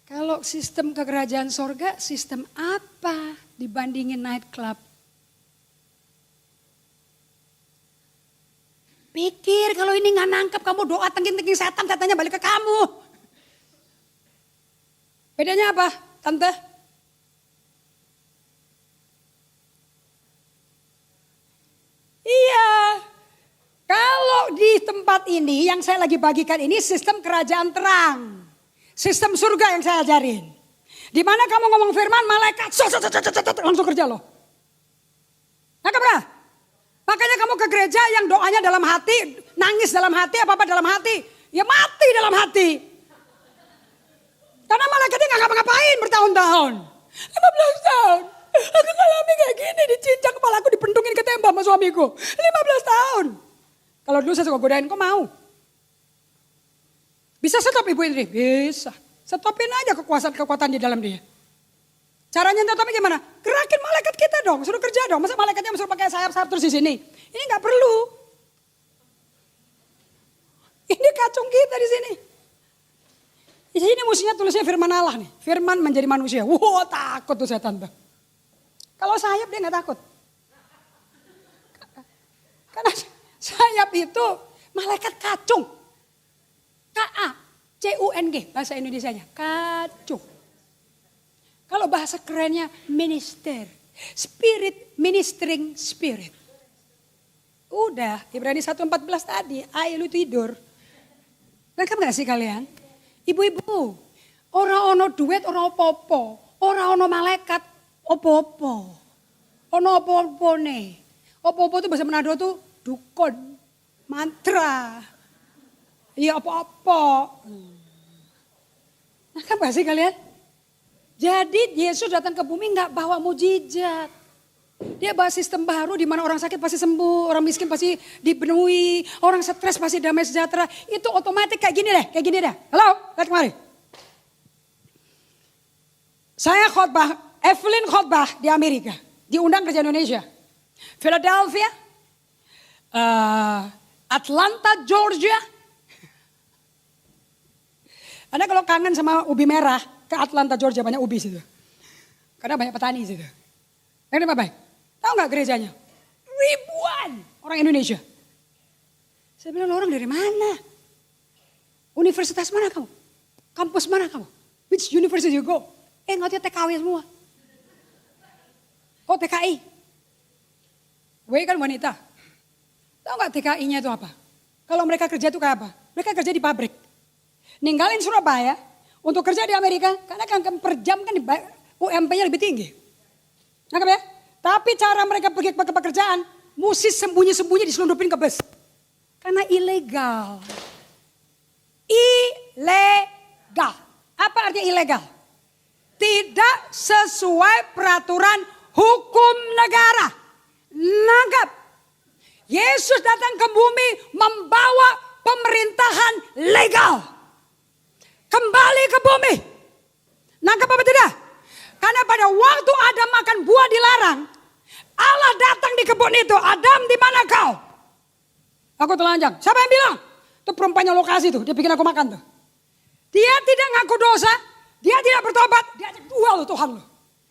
Kalau sistem kekerajaan sorga, sistem apa dibandingin nightclub? Pikir kalau ini nggak nangkep, kamu doa tengking-tengking setan, setannya balik ke kamu. Bedanya apa, Tante? Iya, kalau di tempat ini yang saya lagi bagikan ini sistem kerajaan terang. Sistem surga yang saya ajarin. Di mana kamu ngomong firman, malaikat langsung kerja loh. Nangkep gak? Makanya kamu ke gereja yang doanya dalam hati, nangis dalam hati, apa-apa dalam hati. Ya mati dalam hati. Karena malaikatnya gak ngapa-ngapain bertahun-tahun. 15 tahun. Aku ngalami kayak gini, dicincang kepala aku, dipentungin ke tembok sama suamiku. 15 tahun. Kalau dulu saya suka godain, kok mau? Bisa stop Ibu Indri? Bisa. Stopin aja kekuatan di dalam dia. Caranya tapi gimana? Gerakin malaikat kita dong, suruh kerja dong. Masa malaikatnya suruh pakai sayap-sayap terus di sini? Ini nggak perlu. Ini kacung kita di sini. Di sini musuhnya tulisnya firman Allah nih. Firman menjadi manusia. Wah, takut tuh setan tuh. Kalau sayap dia nggak takut. Karena sayap itu malaikat kacung. K-A-C-U-N-G bahasa Indonesianya. Kacung. Kalau bahasa kerennya minister. Spirit, ministering spirit. Udah, Ibrani 1:14 tadi. Ayo lu tidur. Lengkap gak sih kalian? Ibu-ibu. Orang ono duit, orang opo-opo. Orang ono malaikat, opo-opo. Ono opo-opo nih. Opo-opo itu bahasa Manado tuh dukun. Mantra. Iya opo-opo. Lengkap gak sih kalian? Jadi Yesus datang ke bumi nggak bawa mujizat. Dia bawa sistem baru di mana orang sakit pasti sembuh, orang miskin pasti dipenuhi, orang stres pasti damai sejahtera. Itu otomatis kayak gini deh. Halo, lihat kemari. Saya khotbah, Evelyn khotbah di Amerika, diundang kerja Indonesia. Philadelphia, Atlanta, Georgia. Anda kalau kangen sama ubi merah, ke Atlanta, Georgia banyak ubi situ. Karena banyak petani situ. Yang ini baik. Tahu nggak gerejanya? Ribuan orang Indonesia. Saya bilang, orang dari mana? Universitas mana kamu? Kampus mana kamu? Which university you go? Nggak tahu TKW semua. Oh TKI. W kan wanita. Tahu nggak TKI-nya itu apa? Kalau mereka kerja itu kayak apa? Mereka kerja di pabrik. Ninggalin Surabaya. Untuk kerja di Amerika, karena kan per jam kan UMP-nya lebih tinggi. Nangkep ya? Tapi cara mereka pergi ke pekerjaan, mesti sembunyi-sembunyi diselundupin ke bus. Karena ilegal. Ilegal. Apa artinya ilegal? Tidak sesuai peraturan hukum negara. Nangkep? Yesus datang ke bumi membawa pemerintahan legal. Kembali ke bumi. Nangkep apa tidak? Karena pada waktu Adam makan buah dilarang, Allah datang di kebun itu. Adam, di mana kau? Aku telanjang. Siapa yang bilang? Itu perempuannya lokasi tuh. Dia bikin aku makan tuh. Dia tidak ngaku dosa. Dia tidak bertobat. Dia ajak dua loh Tuhan loh.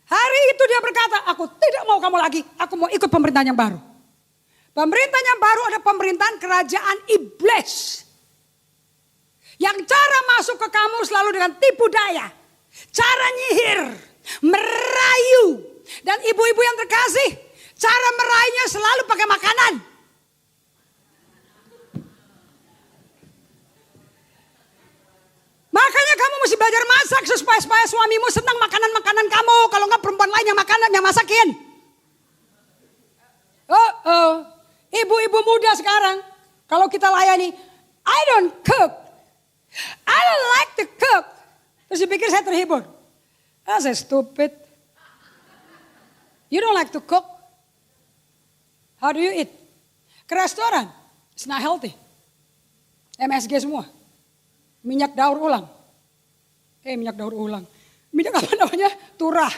Hari itu dia berkata, aku tidak mau kamu lagi. Aku mau ikut pemerintahan yang baru. Pemerintahan yang baru ada pemerintahan kerajaan iblis. Yang cara masuk ke kamu selalu dengan tipu daya. Cara nyihir, merayu. Dan ibu-ibu yang terkasih, cara merayunya selalu pakai makanan. Makanya kamu mesti belajar masak supaya suamimu senang makanan-makanan kamu. Kalau enggak perempuan lain yang makanan yang masakin. Ibu-ibu muda sekarang, kalau kita layani, I don't cook. I don't like to cook. Terus dipikir saya terhibur. Saya stupid. You don't like to cook? How do you eat? Ke restoran. It's not healthy. MSG semua. Minyak daur ulang. Minyak daur ulang. Minyak apa namanya? Turah.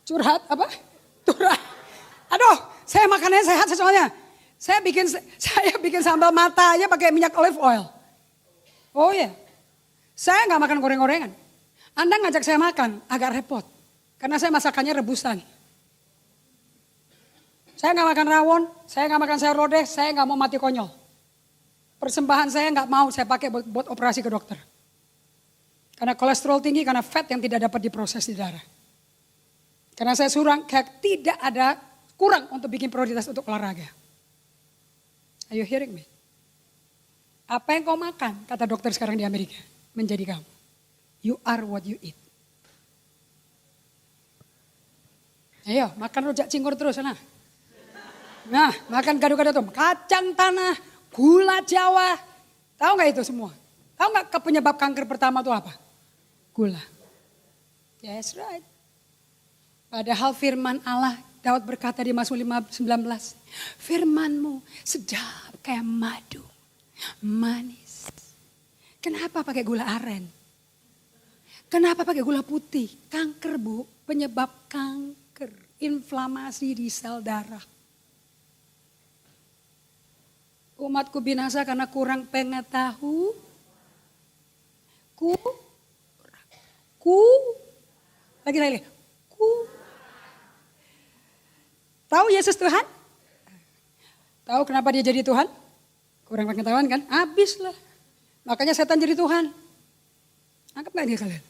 Curhat apa? Curhat. Aduh, saya makannya sehat soalnya. Saya bikin sambal mata aja pakai minyak olive oil. Oh iya. Saya nggak makan goreng-gorengan. Anda ngajak saya makan agak repot. Karena saya masakannya rebusan. Saya nggak makan rawon, saya nggak makan sayur lodeh, saya nggak mau mati konyol. Persembahan saya nggak mau saya pakai buat operasi ke dokter. Karena kolesterol tinggi, karena fat yang tidak dapat diproses di darah. Karena saya kayak tidak ada kurang untuk bikin prioritas untuk olahraga. Are you hearing me? Apa yang kau makan, kata dokter sekarang di Amerika, menjadi kamu. You are what you eat. Ayo, makan rujak cingur terus, sana. Nah, makan gado-gado tuh, kacang tanah, gula Jawa. Tahu nggak itu semua? Tahu nggak penyebab kanker pertama itu apa? Gula. Yes, right. Padahal firman Allah, Daud berkata di Mazmur 5:19, firmanmu sedap kayak madu, manis. Kenapa pakai gula aren? Kenapa pakai gula putih? Kanker, Bu, penyebab kanker, inflamasi di sel darah. Umatku binasa karena kurang pengetahuan. Lagi. Tahu Yesus Tuhan? Tahu kenapa dia jadi Tuhan? Kurang pengetahuan kan? Habis lah. Makanya setan jadi Tuhan. Anggap gak dia kalian?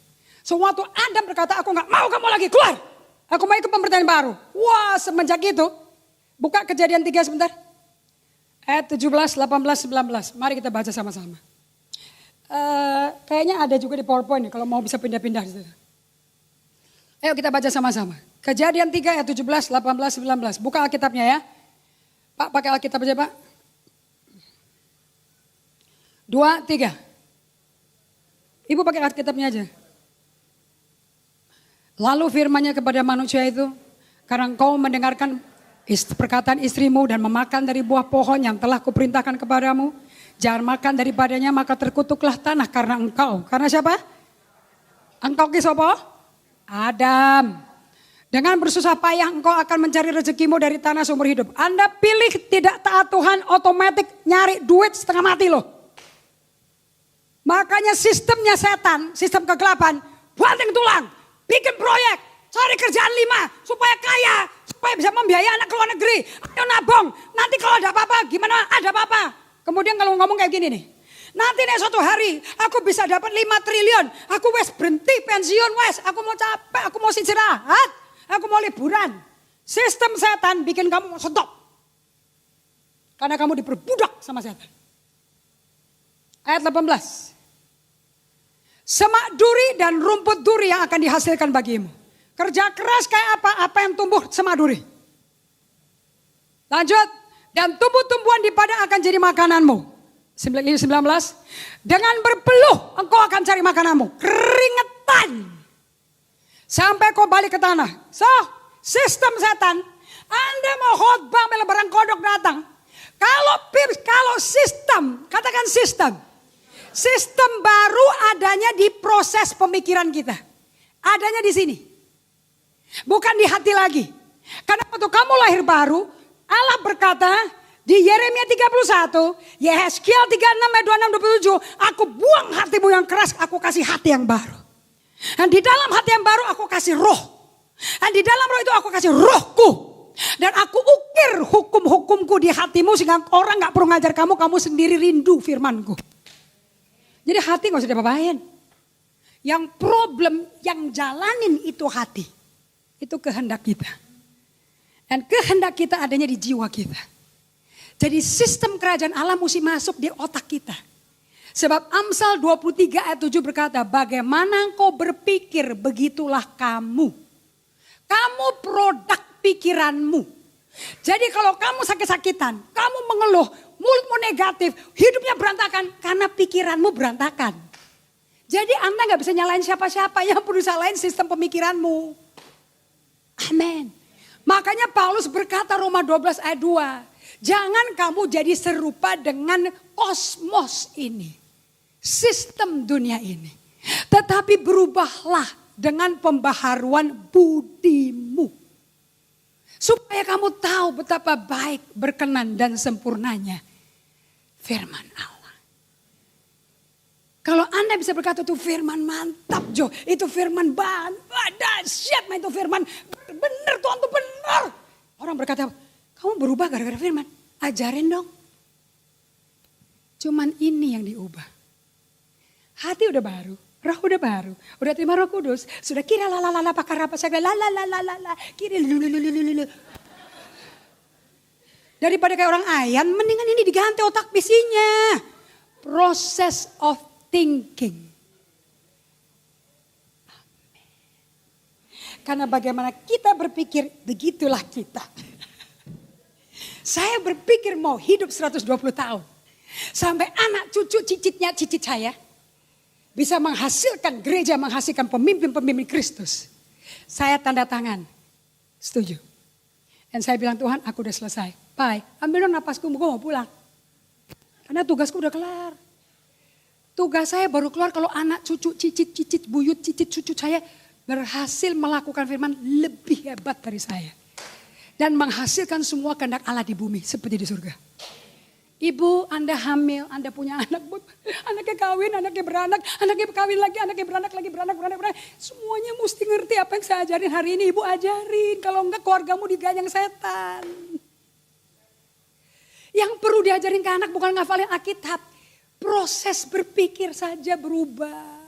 Sewaktu Adam berkata, aku gak mau kamu lagi, keluar. Aku mau ikut pemerintahan baru. Wah, semenjak itu, buka Kejadian 3 sebentar. Ayat 17, 18, 19. Mari kita baca sama-sama. Kayaknya ada juga di PowerPoint nih, kalau mau bisa pindah-pindah. Ayo kita baca sama-sama. Kejadian 3 ayat 17, 18, 19. Buka Alkitabnya ya. Pak, pakai Alkitab aja Pak. 2, 3. Ibu pakai Alkitabnya aja. Lalu firman-Nya kepada manusia itu, karena engkau mendengarkan perkataan istrimu dan memakan dari buah pohon yang telah kuperintahkan kepadamu, jangan makan daripadanya, maka terkutuklah tanah karena engkau. Karena siapa? Engkau kisopo? Adam. Dengan bersusah payah engkau akan mencari rezekimu dari tanah seumur hidup. Anda pilih tidak taat Tuhan, otomatis nyari duit setengah mati loh. Makanya sistemnya setan, sistem kegelapan, banting tulang, bikin proyek, cari kerjaan 5 supaya kaya, supaya bisa membiayai anak ke luar negeri. Ayo nabung, nanti kalau ada apa-apa gimana? Ada apa-apa. Kemudian kalau ngomong kayak gini nih. Nanti nih suatu hari aku bisa dapat 5 triliun. Aku wes berhenti pensiun wes. Aku mau capek, aku mau istirahat. Aku mau liburan. Sistem setan bikin kamu stop. Karena kamu diperbudak sama setan. Ayat 18. Semak duri dan rumput duri yang akan dihasilkan bagimu. Kerja keras kayak apa? Apa yang tumbuh semak duri. Lanjut. Dan tumbuh-tumbuhan di padang akan jadi makananmu. 19. Dengan berpeluh engkau akan cari makananmu. Keringetan. Sampai kau balik ke tanah. So, sistem setan. Anda mau khotbah lebaran kodok datang. Kalau sistem, katakan sistem. Sistem baru adanya di proses pemikiran kita. Adanya di sini. Bukan di hati lagi. Karena waktu kamu lahir baru, Allah berkata di Yeremia 31, Yehezkiel 36 ayat 26 27, aku buang hatimu yang keras, aku kasih hati yang baru. Dan di dalam hati yang baru aku kasih roh. Dan di dalam roh itu aku kasih rohku. Dan aku ukir hukum-hukumku di hatimu sehingga orang gak perlu ngajar kamu, kamu sendiri rindu firmanku. Jadi hati gak usah diapa-apain. Yang problem yang jalanin itu hati. Itu kehendak kita. Dan kehendak kita adanya di jiwa kita. Jadi sistem kerajaan Allah mesti masuk di otak kita. Sebab Amsal 23 ayat 7 berkata, bagaimana engkau berpikir begitulah kamu. Kamu produk pikiranmu. Jadi kalau kamu sakit-sakitan, kamu mengeluh, mulutmu negatif, hidupnya berantakan karena pikiranmu berantakan. Jadi Anda gak bisa nyalain siapa-siapa, yang perlu salahin sistem pemikiranmu. Amin. Makanya Paulus berkata Roma 12 ayat 2. Jangan kamu jadi serupa dengan kosmos ini. Sistem dunia ini. Tetapi berubahlah dengan pembaharuan budimu. Supaya kamu tahu betapa baik, berkenan dan sempurnanya firman Allah. Kalau Anda bisa berkata itu firman mantap Jo, itu firman dahsyat, itu firman benar Tuhan tuh benar. Orang berkata, kamu berubah gara-gara firman, ajarin dong. Cuman ini yang diubah. Hati udah baru, roh udah baru, udah terima Roh Kudus, sudah kira la pakar apa saya la kira lulu. Daripada kayak orang ayan, mendingan ini diganti otak bisinya. Process of thinking. Amen. Karena bagaimana kita berpikir, begitulah kita. Saya berpikir mau hidup 120 tahun. Sampai anak cucu cicit saya bisa menghasilkan gereja, menghasilkan pemimpin-pemimpin Kristus. Saya tanda tangan. Setuju. Dan saya bilang, Tuhan aku udah selesai. Bye, ambil dong napasku, gue mau pulang. Karena tugasku udah kelar. Tugas saya baru keluar kalau anak cucu, cicit, buyut, cicit, cucu saya berhasil melakukan firman lebih hebat dari saya. Dan menghasilkan semua kehendak Allah di bumi seperti di surga. Ibu, Anda hamil, Anda punya anak, anaknya kawin, anaknya beranak, anaknya kawin lagi, anaknya beranak lagi, beranak. Semuanya mesti ngerti apa yang saya ajarin hari ini, Ibu ajarin. Kalau enggak keluargamu diganyang setan. Yang perlu diajarin ke anak bukan ngafalin Alkitab. Proses berpikir saja berubah.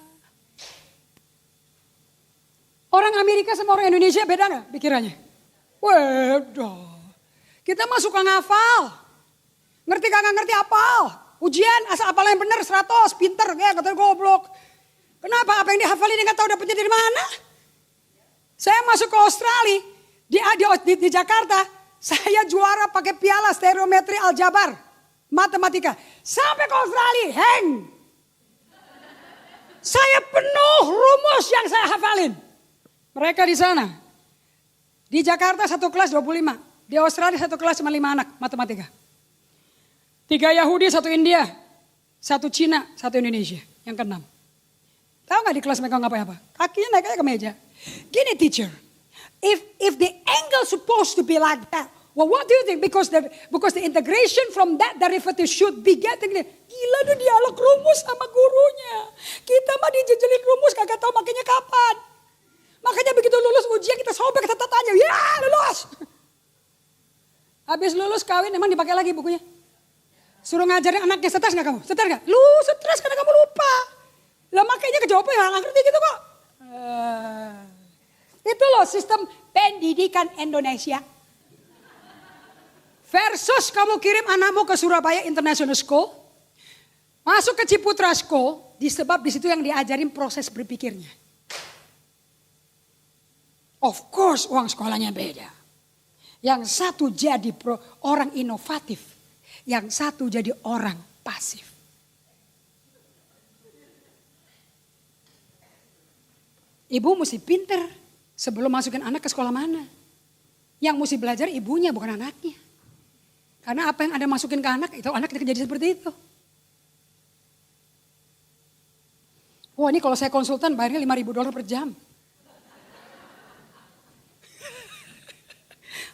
Orang Amerika sama orang Indonesia beda gak pikirannya? Waduh, kita mah suka ngafal. Ngerti kagak ngerti apal. Ujian asal apal yang benar 100, pinter ya kata goblok. Kenapa apa yang dihafalin dia gak tahu dapetnya dari mana? Saya masuk ke Australia di Jakarta, saya juara pakai piala stereometri aljabar, matematika. Sampai ke Australia, saya penuh rumus yang saya hafalin. Mereka di sana. Di Jakarta satu kelas 25, di Australia satu kelas cuma 5 anak matematika. 3 Yahudi, 1 India, 1 Cina, 1 Indonesia. Yang ke-6. Tahu gak di kelas mereka ngapain apa? Kakinya naik aja ke meja. Gini teacher, if the angle supposed to be like that, well what do you think? Because the integration from that derivative should be getting there. Gila tuh dialog rumus sama gurunya. Kita mah dijejelin rumus kagak tahu makanya kapan. Makanya begitu lulus ujian kita sobek tanya, ya lulus. Habis lulus kawin emang dipakai lagi bukunya. Suruh ngajarin anaknya, stres gak kamu? Stres gak? Lu stres karena kamu lupa. Lah makanya kejawabnya gak ngerti gitu kok. Itu loh sistem pendidikan Indonesia. Versus kamu kirim anakmu ke Surabaya International School. Masuk ke Ciputra School. Disebab disitu yang diajarin proses berpikirnya. Of course uang sekolahnya beda. Yang satu jadi orang inovatif. Yang satu jadi orang pasif. Ibu mesti pinter sebelum masukin anak ke sekolah mana. Yang mesti belajar ibunya bukan anaknya. Karena apa yang Anda masukin ke anak itu anak jadi seperti itu. Wah ini kalau saya konsultan bayarnya $5.000 per jam.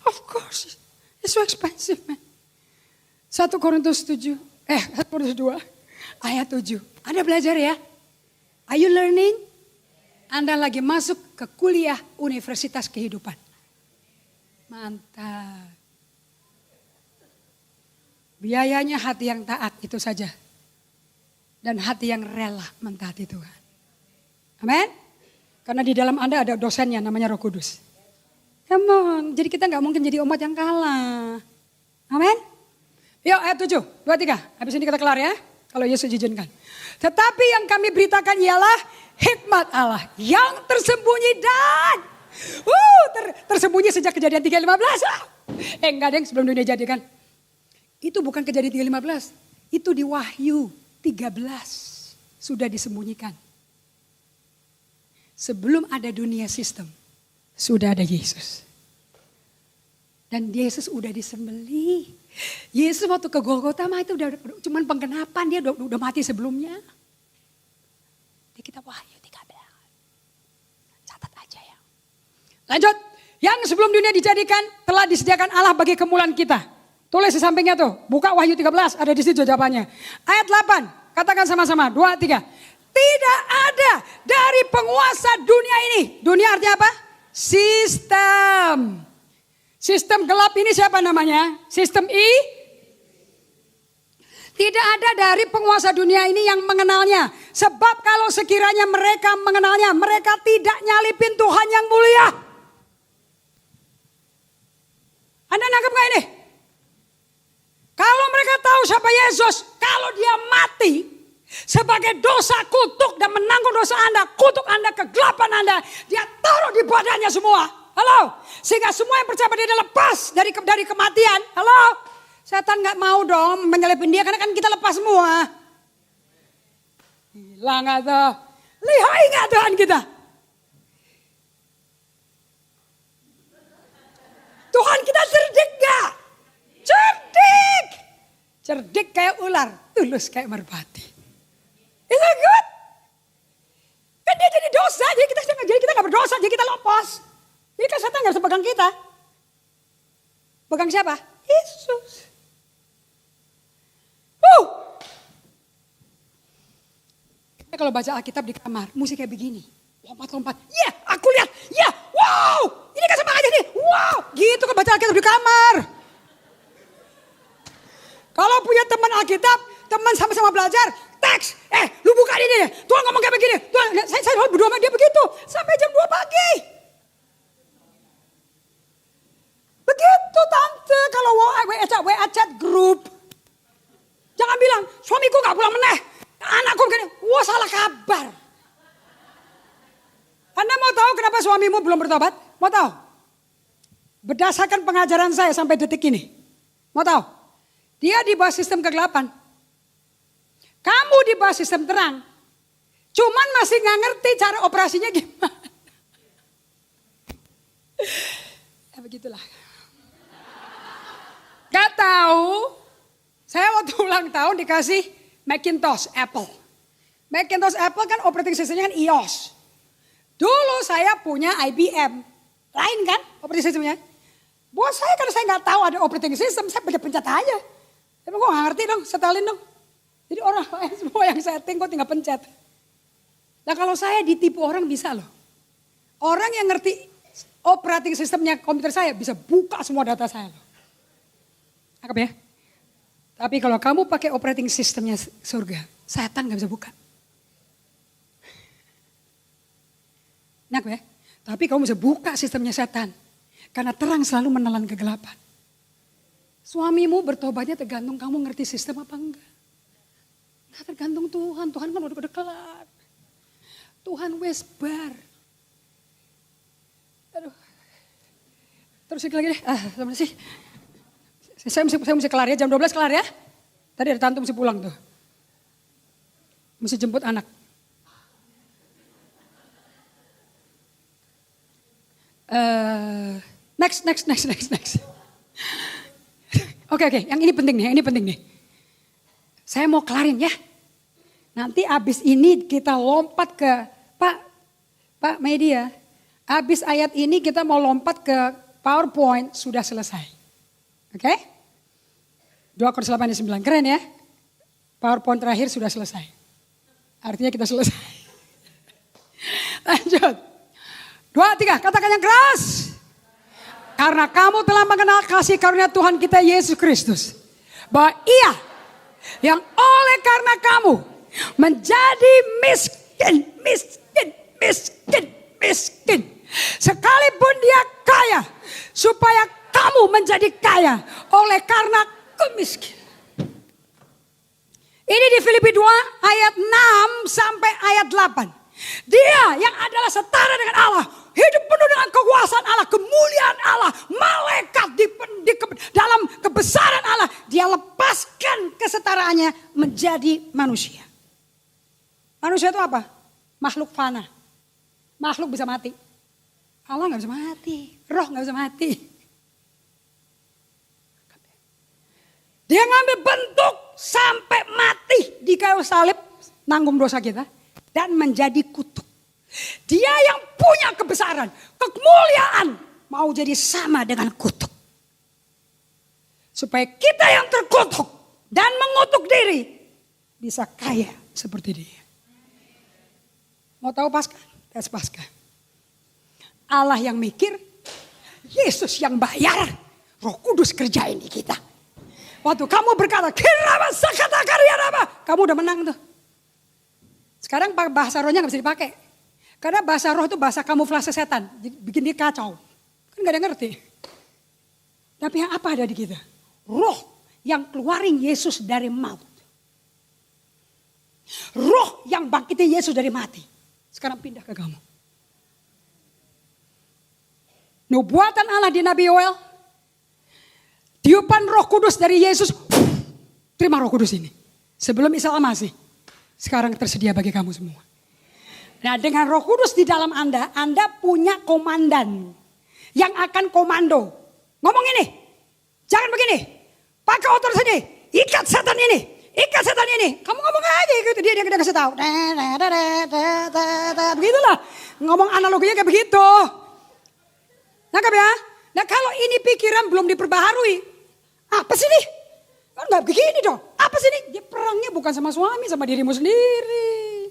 Of course, it's so expensive man. 1 Korintus 2 ayat 7. Anda belajar ya? Are you learning? Anda lagi masuk ke kuliah universitas kehidupan. Mantap. Biayanya hati yang taat itu saja. Dan hati yang rela mentaati Tuhan. Amin. Karena di dalam Anda ada dosennya namanya Roh Kudus. Come on. Jadi kita gak mungkin jadi umat yang kalah. Amin. Yuk ayat 7, 2, 3. Habis ini kita kelar ya. Kalau Yesus izinkan. Tetapi yang kami beritakan ialah hikmat Allah. Yang tersembunyi dan tersembunyi sejak kejadian 3:15. Enggak deng sebelum dunia jadi kan. Itu bukan kejadian 3:15. Itu di Wahyu 13. Sudah disembunyikan. Sebelum ada dunia sistem. Sudah ada Yesus. Dan Yesus udah disembelih. Yesus waktu ke Golgota mah itu udah cuman penggenapan, dia udah mati sebelumnya. Di kitab Wahyu 13. Lanjut. Yang sebelum dunia dijadikan telah disediakan Allah bagi kemuliaan kita. Tulis di sampingnya tuh. Buka Wahyu 13, ada di situ jawabannya. Ayat 8, katakan sama-sama. 2, 3. Tidak ada dari penguasa dunia ini. Dunia artinya apa? Sistem. Sistem gelap ini siapa namanya? Sistem Tidak ada dari penguasa dunia ini yang mengenalnya. Sebab kalau sekiranya mereka mengenalnya, mereka tidak nyalipin Tuhan yang mulia. Anda nangkep gak ini? Kalau mereka tahu siapa Yesus, kalau dia mati sebagai dosa kutuk dan menanggung dosa Anda, kutuk Anda, kegelapan Anda, dia taruh di badannya semua. Halo, sehingga semua yang percaya pada dia lepas dari kematian. Halo, setan gak mau dong menyelipin dia karena kan kita lepas semua. Gila gak tuh? Lihai gak Tuhan kita? Tuhan kita cerdik gak? Cerdik. Cerdik kayak ular, tulus kayak merpati. Is that good? Kan dia jadi dosa, jadi kita gak berdosa, jadi kita lepas. Jadi kan setan gak bisa pegang kita. Pegang siapa? Yesus. Kalau baca Alkitab di kamar, musik kayak begini. Lompat-lompat. Ya, aku lihat. Ya, wow. Ini kan sama aja nih. Wow. Gitu kan baca Alkitab di kamar. Kalau punya teman Alkitab, teman sama-sama belajar, teks. Lu buka ini. Tuhan ngomong kayak begini. Tuhan, saya berdua sama dia begitu. Sampai jam 2 pagi. Begitu tante. Kalau WA chat grup. Jangan bilang, suamiku gak pulang meneh. Anakku begini. Wah, salah kabar. Anda mau tahu kenapa suamimu belum bertobat? Mau tahu? Berdasarkan pengajaran saya sampai detik ini. Mau tahu? Dia di bawah sistem kegelapan. Kamu di bawah sistem terang. Cuman masih gak ngerti cara operasinya gimana. Ya begitulah. Gak tahu. Saya waktu ulang tahun dikasih Macintosh Apple. Macintosh Apple kan operating sistemnya kan iOS. Dulu saya punya IBM. Lain kan operating sistemnya. Buat saya karena saya gak tahu ada operating system, saya pencet aja. Tapi gue gak ngerti dong, setelin dong. Jadi orang lain semua yang setting kok tinggal pencet. Nah kalau saya ditipu orang bisa loh. Orang yang ngerti operating sistemnya komputer saya bisa buka semua data saya loh. Anggap ya. Tapi kalau kamu pakai operating sistemnya surga, setan gak bisa buka. Anggap ya. Tapi kamu bisa buka sistemnya setan. Karena terang selalu menelan kegelapan. Suamimu bertobatnya tergantung kamu ngerti sistem apa enggak. Nggak tergantung Tuhan. Tuhan kan udah kelar. Tuhan wes bar. Aduh. Terus lagi deh. Sama sih. Saya mesti kelar ya. Jam 12 kelar ya. Tadi ada tante mesti pulang tuh. Mesti jemput anak. Next. Oke, yang ini penting nih, Saya mau kelarin ya. Nanti abis ini kita lompat ke Pak Media. Abis ayat ini kita mau lompat ke PowerPoint sudah selesai. Oke? 2 Korintus 8 ayat 9, keren ya. PowerPoint terakhir sudah selesai. Artinya kita selesai. Lanjut. 2, 3, katakan yang keras. Karena kamu telah mengenal kasih karunia Tuhan kita Yesus Kristus. Bahwa Ia yang oleh karena kamu menjadi miskin. Sekalipun dia kaya, supaya kamu menjadi kaya oleh karena kemiskinan. Ini di Filipi 2 ayat 6 sampai ayat 8. Dia yang adalah setara dengan Allah, hidup penuh dengan kekuasaan Allah, kemuliaan Allah, malaikat dalam kebesaran Allah. Dia lepaskan kesetaraannya menjadi manusia. Manusia itu apa? Makhluk fana. Makhluk bisa mati. Allah gak bisa mati. Roh gak bisa mati. Dia ngambil bentuk sampai mati di kayu salib. Nanggung dosa kita. Dan menjadi kutuk. Dia yang punya kebesaran, kemuliaan, mau jadi sama dengan kutuk. Supaya kita yang terkutuk dan mengutuk diri bisa kaya seperti dia. Mau tahu Paskah? Tes Paskah. Allah yang mikir, Yesus yang bayar, Roh Kudus kerjain di kita. Waktu kamu berkata, kirama sakata karyarama, kamu udah menang tuh. Sekarang bahasa rohnya gak bisa dipakai. Karena bahasa roh itu bahasa kamuflase setan. Bikin dia kacau. Kan gak ada yang ngerti. Tapi yang apa ada di kita? Roh yang keluarin Yesus dari maut. Roh yang bangkitin Yesus dari mati. Sekarang pindah ke kamu. Nubuatan Allah di Nabi Yoel. Tiupan Roh Kudus dari Yesus. Terima Roh Kudus ini. Sebelum Isa masih. Sekarang tersedia bagi kamu semua. Nah, dengan Roh Kudus di dalam Anda punya komandan. Yang akan komando. Ngomong ini. Jangan begini. Pakai otot sini. Ikat setan ini. Ikat setan ini. Kamu ngomong aja gitu. Dia kasih tahu. Begitulah. Ngomong analoginya kayak begitu. Nangkap ya? Nah kalau ini pikiran belum diperbaharui. Apa sih nih? Kan gak begini dong. Apa sih nih? Dia perangnya bukan sama suami, sama dirimu sendiri.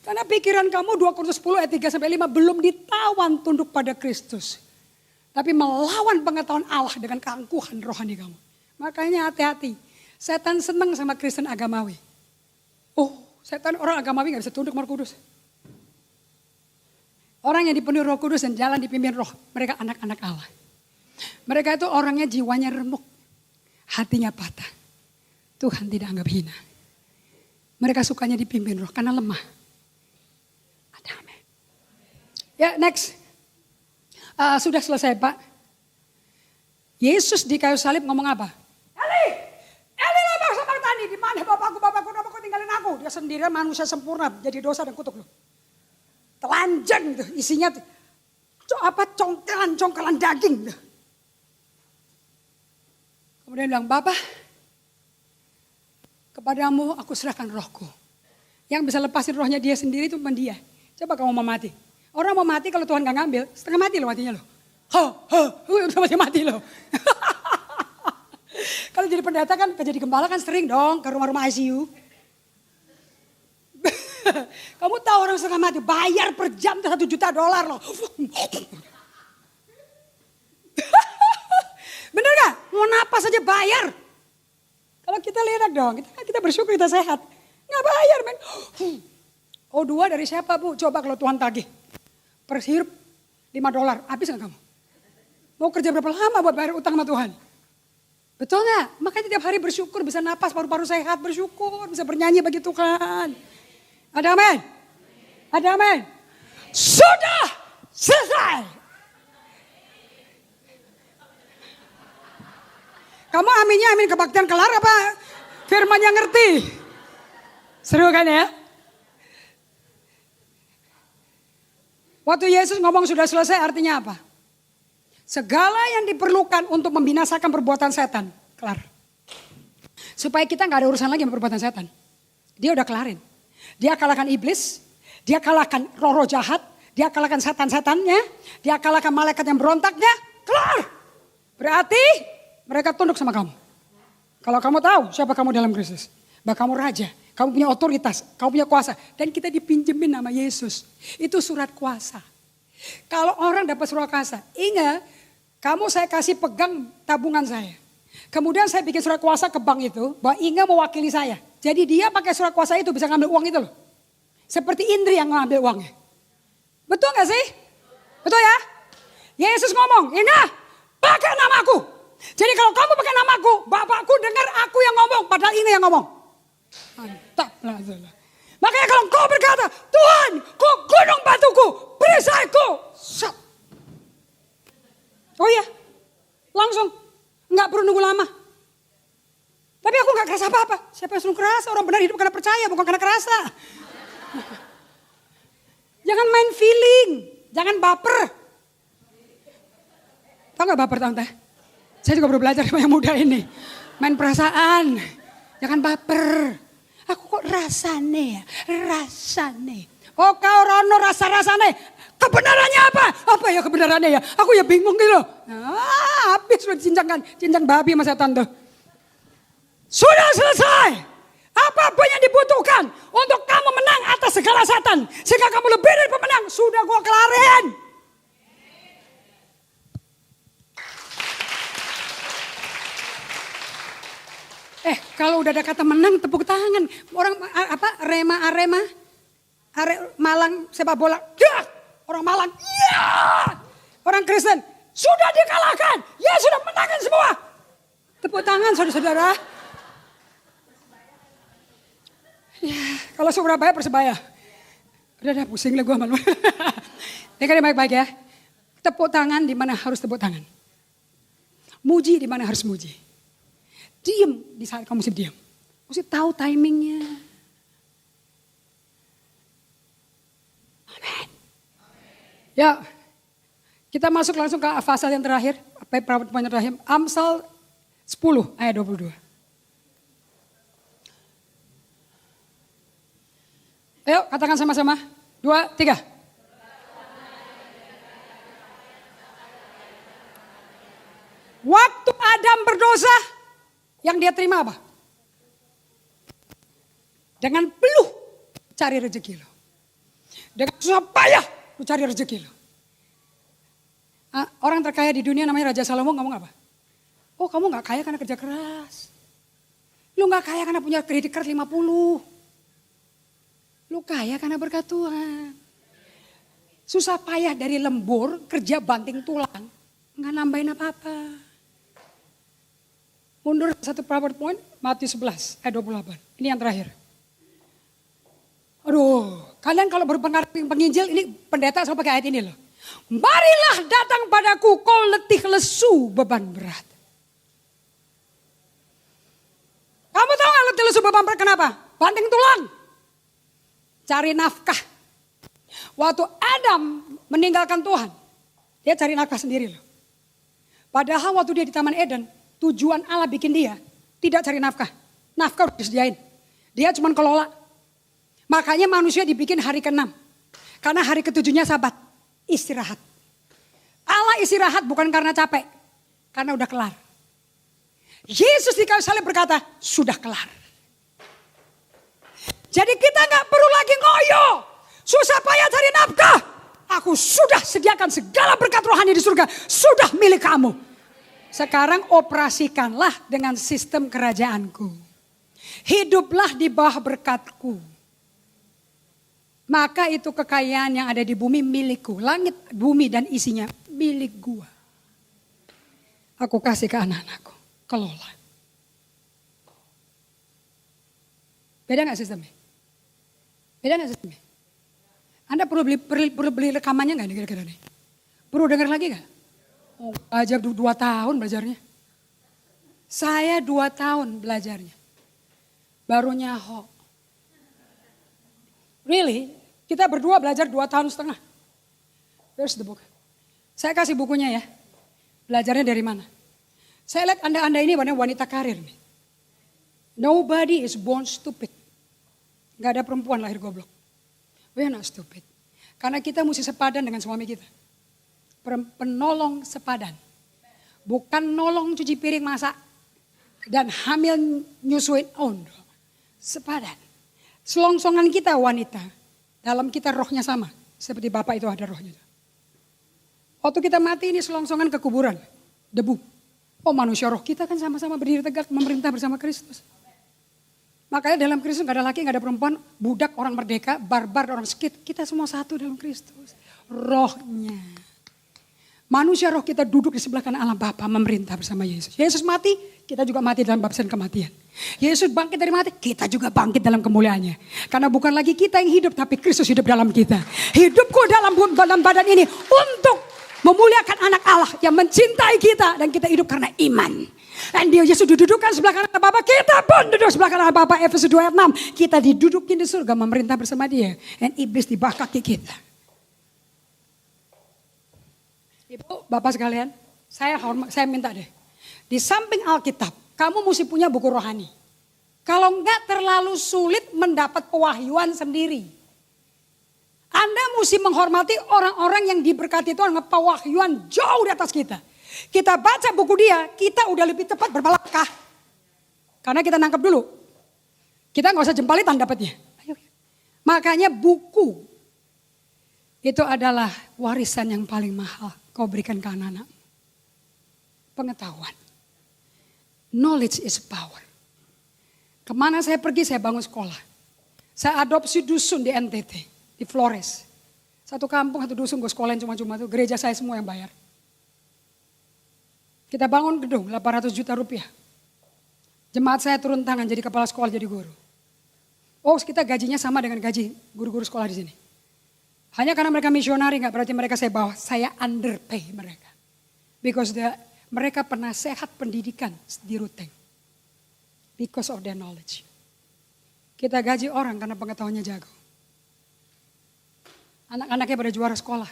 Karena pikiran kamu 2 Korintus 10 ayat 3-5 belum ditawan tunduk pada Kristus. Tapi melawan pengetahuan Allah dengan keangkuhan rohani kamu. Makanya hati-hati. Setan senang sama Kristen agamawi. Oh, setan orang agamawi gak bisa tunduk sama Roh Kudus. Orang yang dipenuhi Roh Kudus dan jalan dipimpin roh. Mereka anak-anak Allah. Mereka itu orangnya jiwanya remuk. Hatinya patah. Tuhan tidak anggap hina. Mereka sukanya dipimpin roh karena lemah. Amin. Ya next. Sudah selesai Pak. Yesus di kayu salib ngomong apa? Eli lama sabachthani, di mana Bapakku tinggalin aku. Dia sendirian manusia sempurna jadi dosa dan kutuk loh. Telanjang gitu, isinya congkelan daging gitu. Kemudian bilang, Bapa, kepadamu aku serahkan rohku. Yang bisa lepasin rohnya dia sendiri itu cuma dia. Coba kamu mau mati. Orang mau mati kalau Tuhan gak ngambil, setengah mati loh matinya loh. Udah mati loh. Kalau jadi pendeta kan, jadi gembala kan sering dong ke rumah-rumah ICU. Kamu tahu orang setengah mati, bayar per jam $1 juta loh. Bener gak? Mau napas saja bayar. Kalau kita lihat dong, kita bersyukur kita sehat. Gak bayar men. O2 dari siapa Bu? Coba kalau Tuhan tagih. Per hirup $5, habis gak kamu? Mau kerja berapa lama buat bayar utang sama Tuhan? Betul gak? Makanya tiap hari bersyukur, bisa napas, paru-paru sehat, bersyukur, bisa bernyanyi bagi Tuhan. Ada amin? Ada amin? Sudah selesai. Kamu aminnya amin kebaktian kelar apa firmannya ngerti? Seru kan ya? Waktu Yesus ngomong sudah selesai artinya apa? Segala yang diperlukan untuk membinasakan perbuatan setan. Kelar. Supaya kita gak ada urusan lagi sama perbuatan setan. Dia udah kelarin. Dia kalahkan iblis. Dia kalahkan roh-roh jahat. Dia kalahkan setan-setannya. Dia kalahkan malaikat yang berontaknya. Kelar. Berarti mereka tunduk sama kamu. Kalau kamu tahu siapa kamu dalam Kristus. Bahwa kamu raja. Kamu punya otoritas. Kamu punya kuasa. Dan kita dipinjemin nama Yesus. Itu surat kuasa. Kalau orang dapat surat kuasa. Ingat. Kamu saya kasih pegang tabungan saya. Kemudian saya bikin surat kuasa ke bank itu. Bahwa Inga mewakili saya. Jadi dia pakai surat kuasa itu bisa ngambil uang itu loh. Seperti Indri yang ngambil uangnya. Betul gak sih? Betul ya? Yesus ngomong. Inga pakai namaku. Jadi kalau kamu pakai namaku. Bapakku dengar aku yang ngomong. Padahal Inga yang ngomong. Mantap lah. Makanya kalau kau berkata. Tuhan kau gunung batuku. Perisaiku. Shut. Oh iya, langsung, nggak perlu nunggu lama. Tapi aku nggak kerasa apa-apa. Siapa yang suruh kerasa? Orang benar hidup karena percaya, bukan karena kerasa. Jangan main feeling, jangan baper. Tahu nggak baper tante? Saya juga baru belajar sama yang muda ini. Main perasaan, jangan baper. Aku kok rasane ya, rasane. Oh kau rono rasa-rasane. Kebenarannya apa? Apa ya kebenarannya ya? Aku ya bingung gitu. Habis sudah cincang babi sama setan tuh. Sudah selesai. Apapun yang dibutuhkan untuk kamu menang atas segala setan. Sehingga kamu lebih dari pemenang. Sudah gua kelarin. Kalau udah ada kata menang tepuk tangan. Orang Arema. Malang sepak bola. Ya! Orang Malang. Ya! Orang Kristen. Sudah dikalahkan. Ya sudah menangkan semua. Tepuk tangan saudara-saudara. Ya, kalau Surabaya Persebaya. Udah pusing lah gue malu. Dengar baik-baik ya. Tepuk tangan di mana harus tepuk tangan. Muji di mana harus muji. Diam di saat kamu mesti diam. Mesti tahu timingnya. Amin. Ya, kita masuk langsung ke pasal yang terakhir. Poin yang terakhir. Amsal 10 ayat 22. Ayo katakan sama-sama. 2, 3. Waktu Adam berdosa, yang dia terima apa? Dengan peluh cari rezeki lo. Dengan susah payah lu cari rezeki lo. Orang terkaya di dunia namanya Raja Salomo ngomong apa? Oh kamu gak kaya karena kerja keras. Lu gak kaya karena punya kredit card 50. Lu kaya karena berkat Tuhan. Susah payah dari lembur, kerja banting tulang. Gak nambahin apa-apa. Mundur satu PowerPoint, Matius 11 ayat 28. Ini yang terakhir. Aduh, kalian kalau penginjil ini pendeta selalu pakai ayat ini loh. Marilah datang padaku kau letih lesu beban berat. Kamu tahu gak letih lesu beban berat kenapa? Banting tulang. Cari nafkah. Waktu Adam meninggalkan Tuhan, dia cari nafkah sendiri loh. Padahal waktu dia di Taman Eden, tujuan Allah bikin dia tidak cari nafkah. Nafkah udah disediain. Dia cuma kelola. Makanya manusia dibikin hari ke-6. Karena hari ke-7-nya Sabat. Istirahat. Allah istirahat bukan karena capek. Karena udah kelar. Yesus di kayu salib berkata, sudah kelar. Jadi kita gak perlu lagi ngoyo. Susah payah cari nafkah. Aku sudah sediakan segala berkat rohani di surga. Sudah milik kamu. Sekarang operasikanlah dengan sistem kerajaanku. Hiduplah di bawah berkatku. Maka itu kekayaan yang ada di bumi milikku. Langit, bumi dan isinya milik gua. Aku kasih ke anak-anakku. Kelola. Beda gak sistemnya? Beda gak sistemnya? Anda perlu beli rekamannya gak nih kira-kira nih? Perlu dengar lagi gak? Oh, belajar 2 tahun belajarnya. Saya 2 tahun belajarnya. Baru nyaho. Really? Kita berdua belajar 2 tahun setengah. Where's the book? Saya kasih bukunya ya. Belajarnya dari mana? Saya lihat Anda ini wanita karir nih. Nobody is born stupid. Gak ada perempuan lahir goblok. We're not stupid. Karena kita mesti sepadan dengan suami kita. Penolong sepadan. Bukan nolong cuci piring masak. Dan hamil nyusuin. Oh no. Sepadan. Selongsongan kita wanita. Dalam kita rohnya sama. Seperti Bapak itu ada rohnya. Waktu kita mati ini selongsongan ke kuburan. Debu. Oh manusia roh kita kan sama-sama berdiri tegak memerintah bersama Kristus. Makanya dalam Kristus gak ada laki, gak ada perempuan. Budak, orang merdeka, barbar, orang skit. Kita semua satu dalam Kristus. Rohnya. Manusia roh kita duduk di sebelah kanan Allah Bapa memerintah bersama Yesus. Yesus mati, kita juga mati dalam baptisan kematian. Yesus bangkit dari mati, kita juga bangkit dalam kemuliaannya. Karena bukan lagi kita yang hidup, tapi Kristus hidup dalam kita. Hidupku dalam badan ini untuk memuliakan anak Allah yang mencintai kita. Dan kita hidup karena iman. Dan dia Yesus didudukkan sebelah kanan Allah Bapa, kita pun duduk sebelah kanan Allah Bapa. Efesus 2 ayat 6. Kita didudukin di surga memerintah bersama dia. Dan iblis di bawah kaki kita. Ibu, Bapak sekalian, saya minta deh. Di samping Alkitab, kamu mesti punya buku rohani. Kalau enggak terlalu sulit mendapat pewahyuan sendiri. Anda mesti menghormati orang-orang yang diberkati Tuhan, pewahyuan jauh di atas kita. Kita baca buku dia, kita udah lebih cepat bermelangkah. Karena kita nangkep dulu. Kita gak usah jempalitan dapatnya. Makanya buku itu adalah warisan yang paling mahal kau berikan ke anak-anak. Pengetahuan. Knowledge is power. Kemana saya pergi, saya bangun sekolah. Saya adopsi dusun di NTT, di Flores. Satu kampung, satu dusun gue sekolahin cuma-cuma tuh. Gereja saya semua yang bayar. Kita bangun gedung 800 juta rupiah. Jemaat saya turun tangan jadi kepala sekolah, jadi guru. Oh, kita gajinya sama dengan gaji guru-guru sekolah di sini. Hanya karena mereka misionari, gak berarti mereka saya underpay mereka. Because mereka pernah sehat pendidikan di Ruteng. Because of their knowledge. Kita gaji orang karena pengetahuannya jago. Anak-anaknya pada juara sekolah.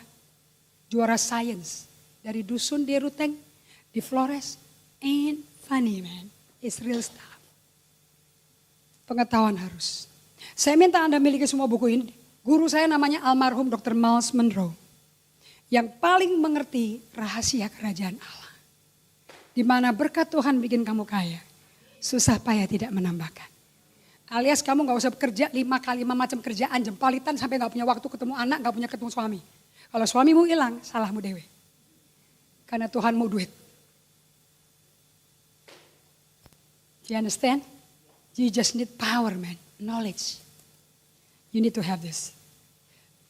Juara sains. Dari dusun di Ruteng, di Flores. Ain't funny man. It's real stuff. Pengetahuan harus. Saya minta Anda miliki semua buku ini. Guru saya namanya almarhum Dr. Miles Monroe. Yang paling mengerti rahasia kerajaan Allah. Di mana berkat Tuhan bikin kamu kaya. Susah payah tidak menambahkan. Alias kamu gak usah bekerja 5 kali 5 macam kerjaan. Jempalitan sampai gak punya waktu ketemu anak, gak punya ketemu suami. Kalau suamimu hilang, salahmu dewe. Karena Tuhan mau duit. You understand? You just need power, man. Knowledge. You need to have this.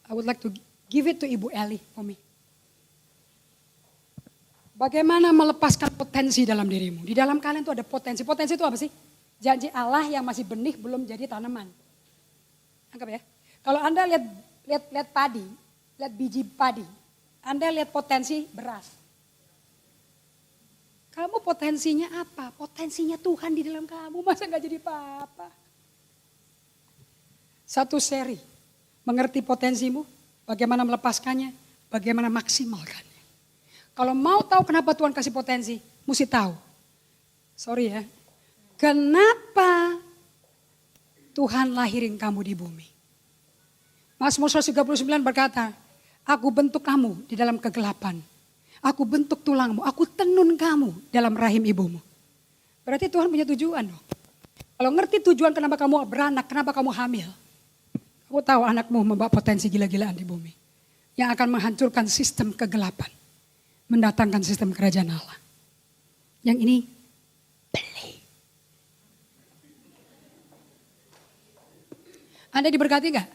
I would like to give it to Ibu Eli for me. Bagaimana melepaskan potensi dalam dirimu? Di dalam kalian itu ada potensi. Potensi itu apa sih? Janji Allah yang masih benih belum jadi tanaman. Anggap ya. Kalau Anda lihat padi, lihat biji padi. Anda lihat potensi beras. Kamu potensinya apa? Potensinya Tuhan di dalam kamu. Masa gak jadi apa-apa? Satu seri. Mengerti potensimu. Bagaimana melepaskannya. Bagaimana maksimalkannya. Kalau mau tahu kenapa Tuhan kasih potensi. Mesti tahu. Sorry ya. Kenapa Tuhan lahirin kamu di bumi? Mazmur 139 berkata. Aku bentuk kamu di dalam kegelapan. Aku bentuk tulangmu, aku tenun kamu dalam rahim ibumu. Berarti Tuhan punya tujuan loh. Kalau ngerti tujuan kenapa kamu beranak, kenapa kamu hamil. Kamu tahu anakmu membawa potensi gila-gilaan di bumi. Yang akan menghancurkan sistem kegelapan. Mendatangkan sistem kerajaan Allah. Yang ini beli. Anda diberkati gak?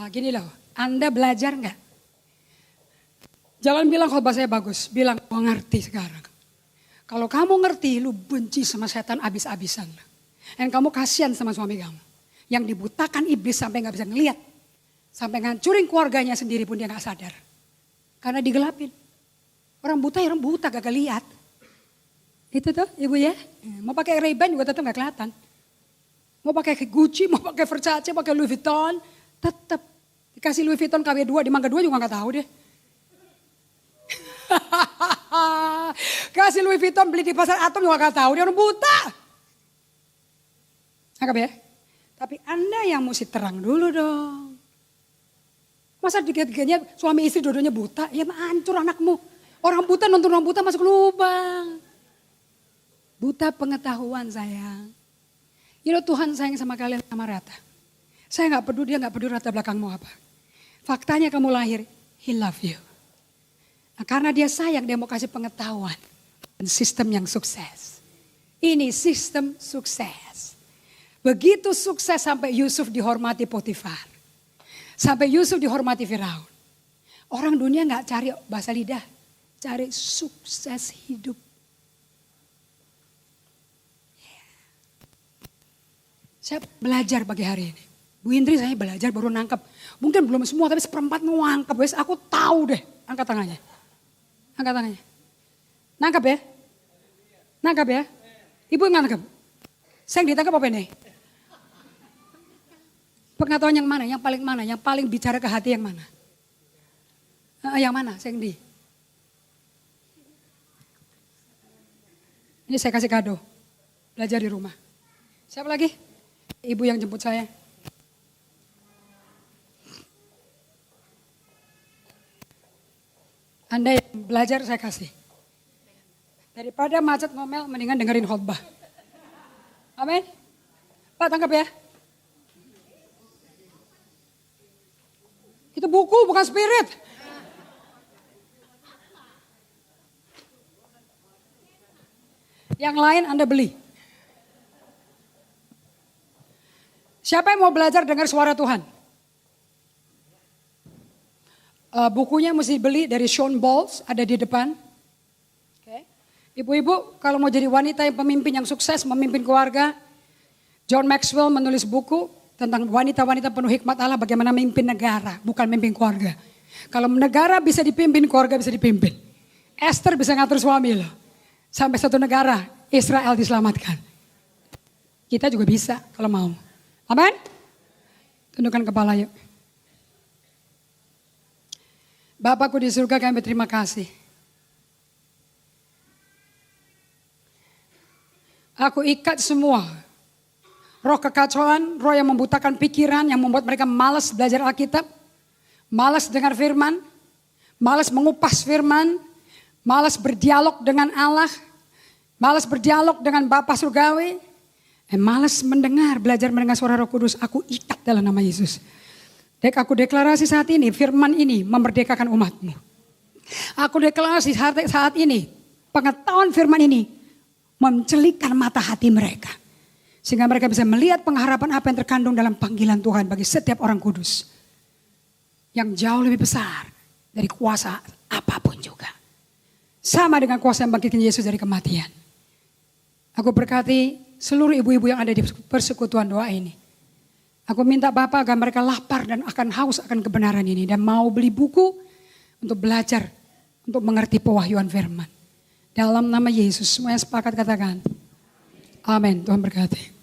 Gini loh, Anda belajar gak? Jangan bilang khotbah saya bagus, bilang gue ngerti sekarang. Kalau kamu ngerti, lu benci sama setan abis-abisan. Dan kamu kasihan sama suami kamu. Yang dibutakan iblis sampai gak bisa ngeliat. Sampai ngancurin keluarganya sendiri pun dia gak sadar. Karena digelapin. Orang buta ya orang buta gak lihat. Itu tuh ibu ya. Mau pakai Ray-Ban juga tetap gak kelihatan. Mau pakai Gucci, mau pakai Versace, pakai Louis Vuitton. Tetap dikasih Louis Vuitton KW2 di Mangga 2 juga gak tahu deh. Kasih Louis Vuitton beli di pasar Atom juga gak tahu dia orang buta. Anggap ya. Tapi Anda yang mesti terang dulu dong. Masa tiga-tiganya suami istri dua-duanya buta, ya hancur anakmu. Orang buta nonton orang buta masuk lubang. Buta pengetahuan sayang. You know, Tuhan sayang sama kalian sama rata. Saya gak peduli, dia gak peduli rata belakangmu apa. Faktanya kamu lahir, he love you. Nah, karena dia sayang, dia mau kasih pengetahuan. Dan sistem yang sukses. Ini sistem sukses. Begitu sukses sampai Yusuf dihormati Potifar. Sampai Yusuf dihormati Firaun. Orang dunia gak cari bahasa lidah. Cari sukses hidup. Saya belajar pagi hari ini. Bu Indri saya belajar baru nangkep. Mungkin belum semua tapi seperempat ngangkep. Wes aku tahu deh. Angkat tangannya. Angkat tangannya. Nangkep ya? Nangkep ya? Ibu nangkep? Saya yang ditangkap apa ini? Pengetahuan yang mana? Yang paling mana? Yang paling bicara ke hati yang mana? Yang mana? Saya yang di. Ini saya kasih kado. Belajar di rumah. Siapa lagi? Ibu yang jemput saya. Anda yang belajar saya kasih. Daripada macet ngomel, mendingan dengerin khotbah. Amin. Pak tangkap ya. Itu buku bukan spirit. Yang lain Anda beli. Siapa yang mau belajar dengar suara Tuhan? Bukunya mesti beli dari Shawn Bolz, ada di depan. Okay. Ibu-ibu kalau mau jadi wanita yang pemimpin yang sukses, memimpin keluarga. John Maxwell menulis buku tentang wanita-wanita penuh hikmat Allah bagaimana memimpin negara, bukan memimpin keluarga. Kalau negara bisa dipimpin, keluarga bisa dipimpin. Esther bisa ngatur suami loh. Sampai satu negara, Israel diselamatkan. Kita juga bisa kalau mau. Amin? Tundukkan kepala yuk. Bapakku di surga, kami berterima kasih. Aku ikat semua roh kekacauan, roh yang membutakan pikiran, yang membuat mereka malas belajar Alkitab, malas dengar firman, malas mengupas firman, malas berdialog dengan Allah, malas berdialog dengan Bapa Surgawi, malas belajar mendengar suara Roh Kudus. Aku ikat dalam nama Yesus. Aku deklarasi saat ini, firman ini memerdekakan umatmu. Aku deklarasi saat ini, pengetahuan firman ini mencelikkan mata hati mereka. Sehingga mereka bisa melihat pengharapan apa yang terkandung dalam panggilan Tuhan bagi setiap orang kudus. Yang jauh lebih besar dari kuasa apapun juga. Sama dengan kuasa yang bangkitkan Yesus dari kematian. Aku berkati seluruh ibu-ibu yang ada di persekutuan doa ini. Aku minta Bapak agar mereka lapar dan akan haus akan kebenaran ini. Dan mau beli buku untuk belajar, untuk mengerti pewahyuan firman. Dalam nama Yesus, semuanya sepakat katakan. Amin. Tuhan berkati.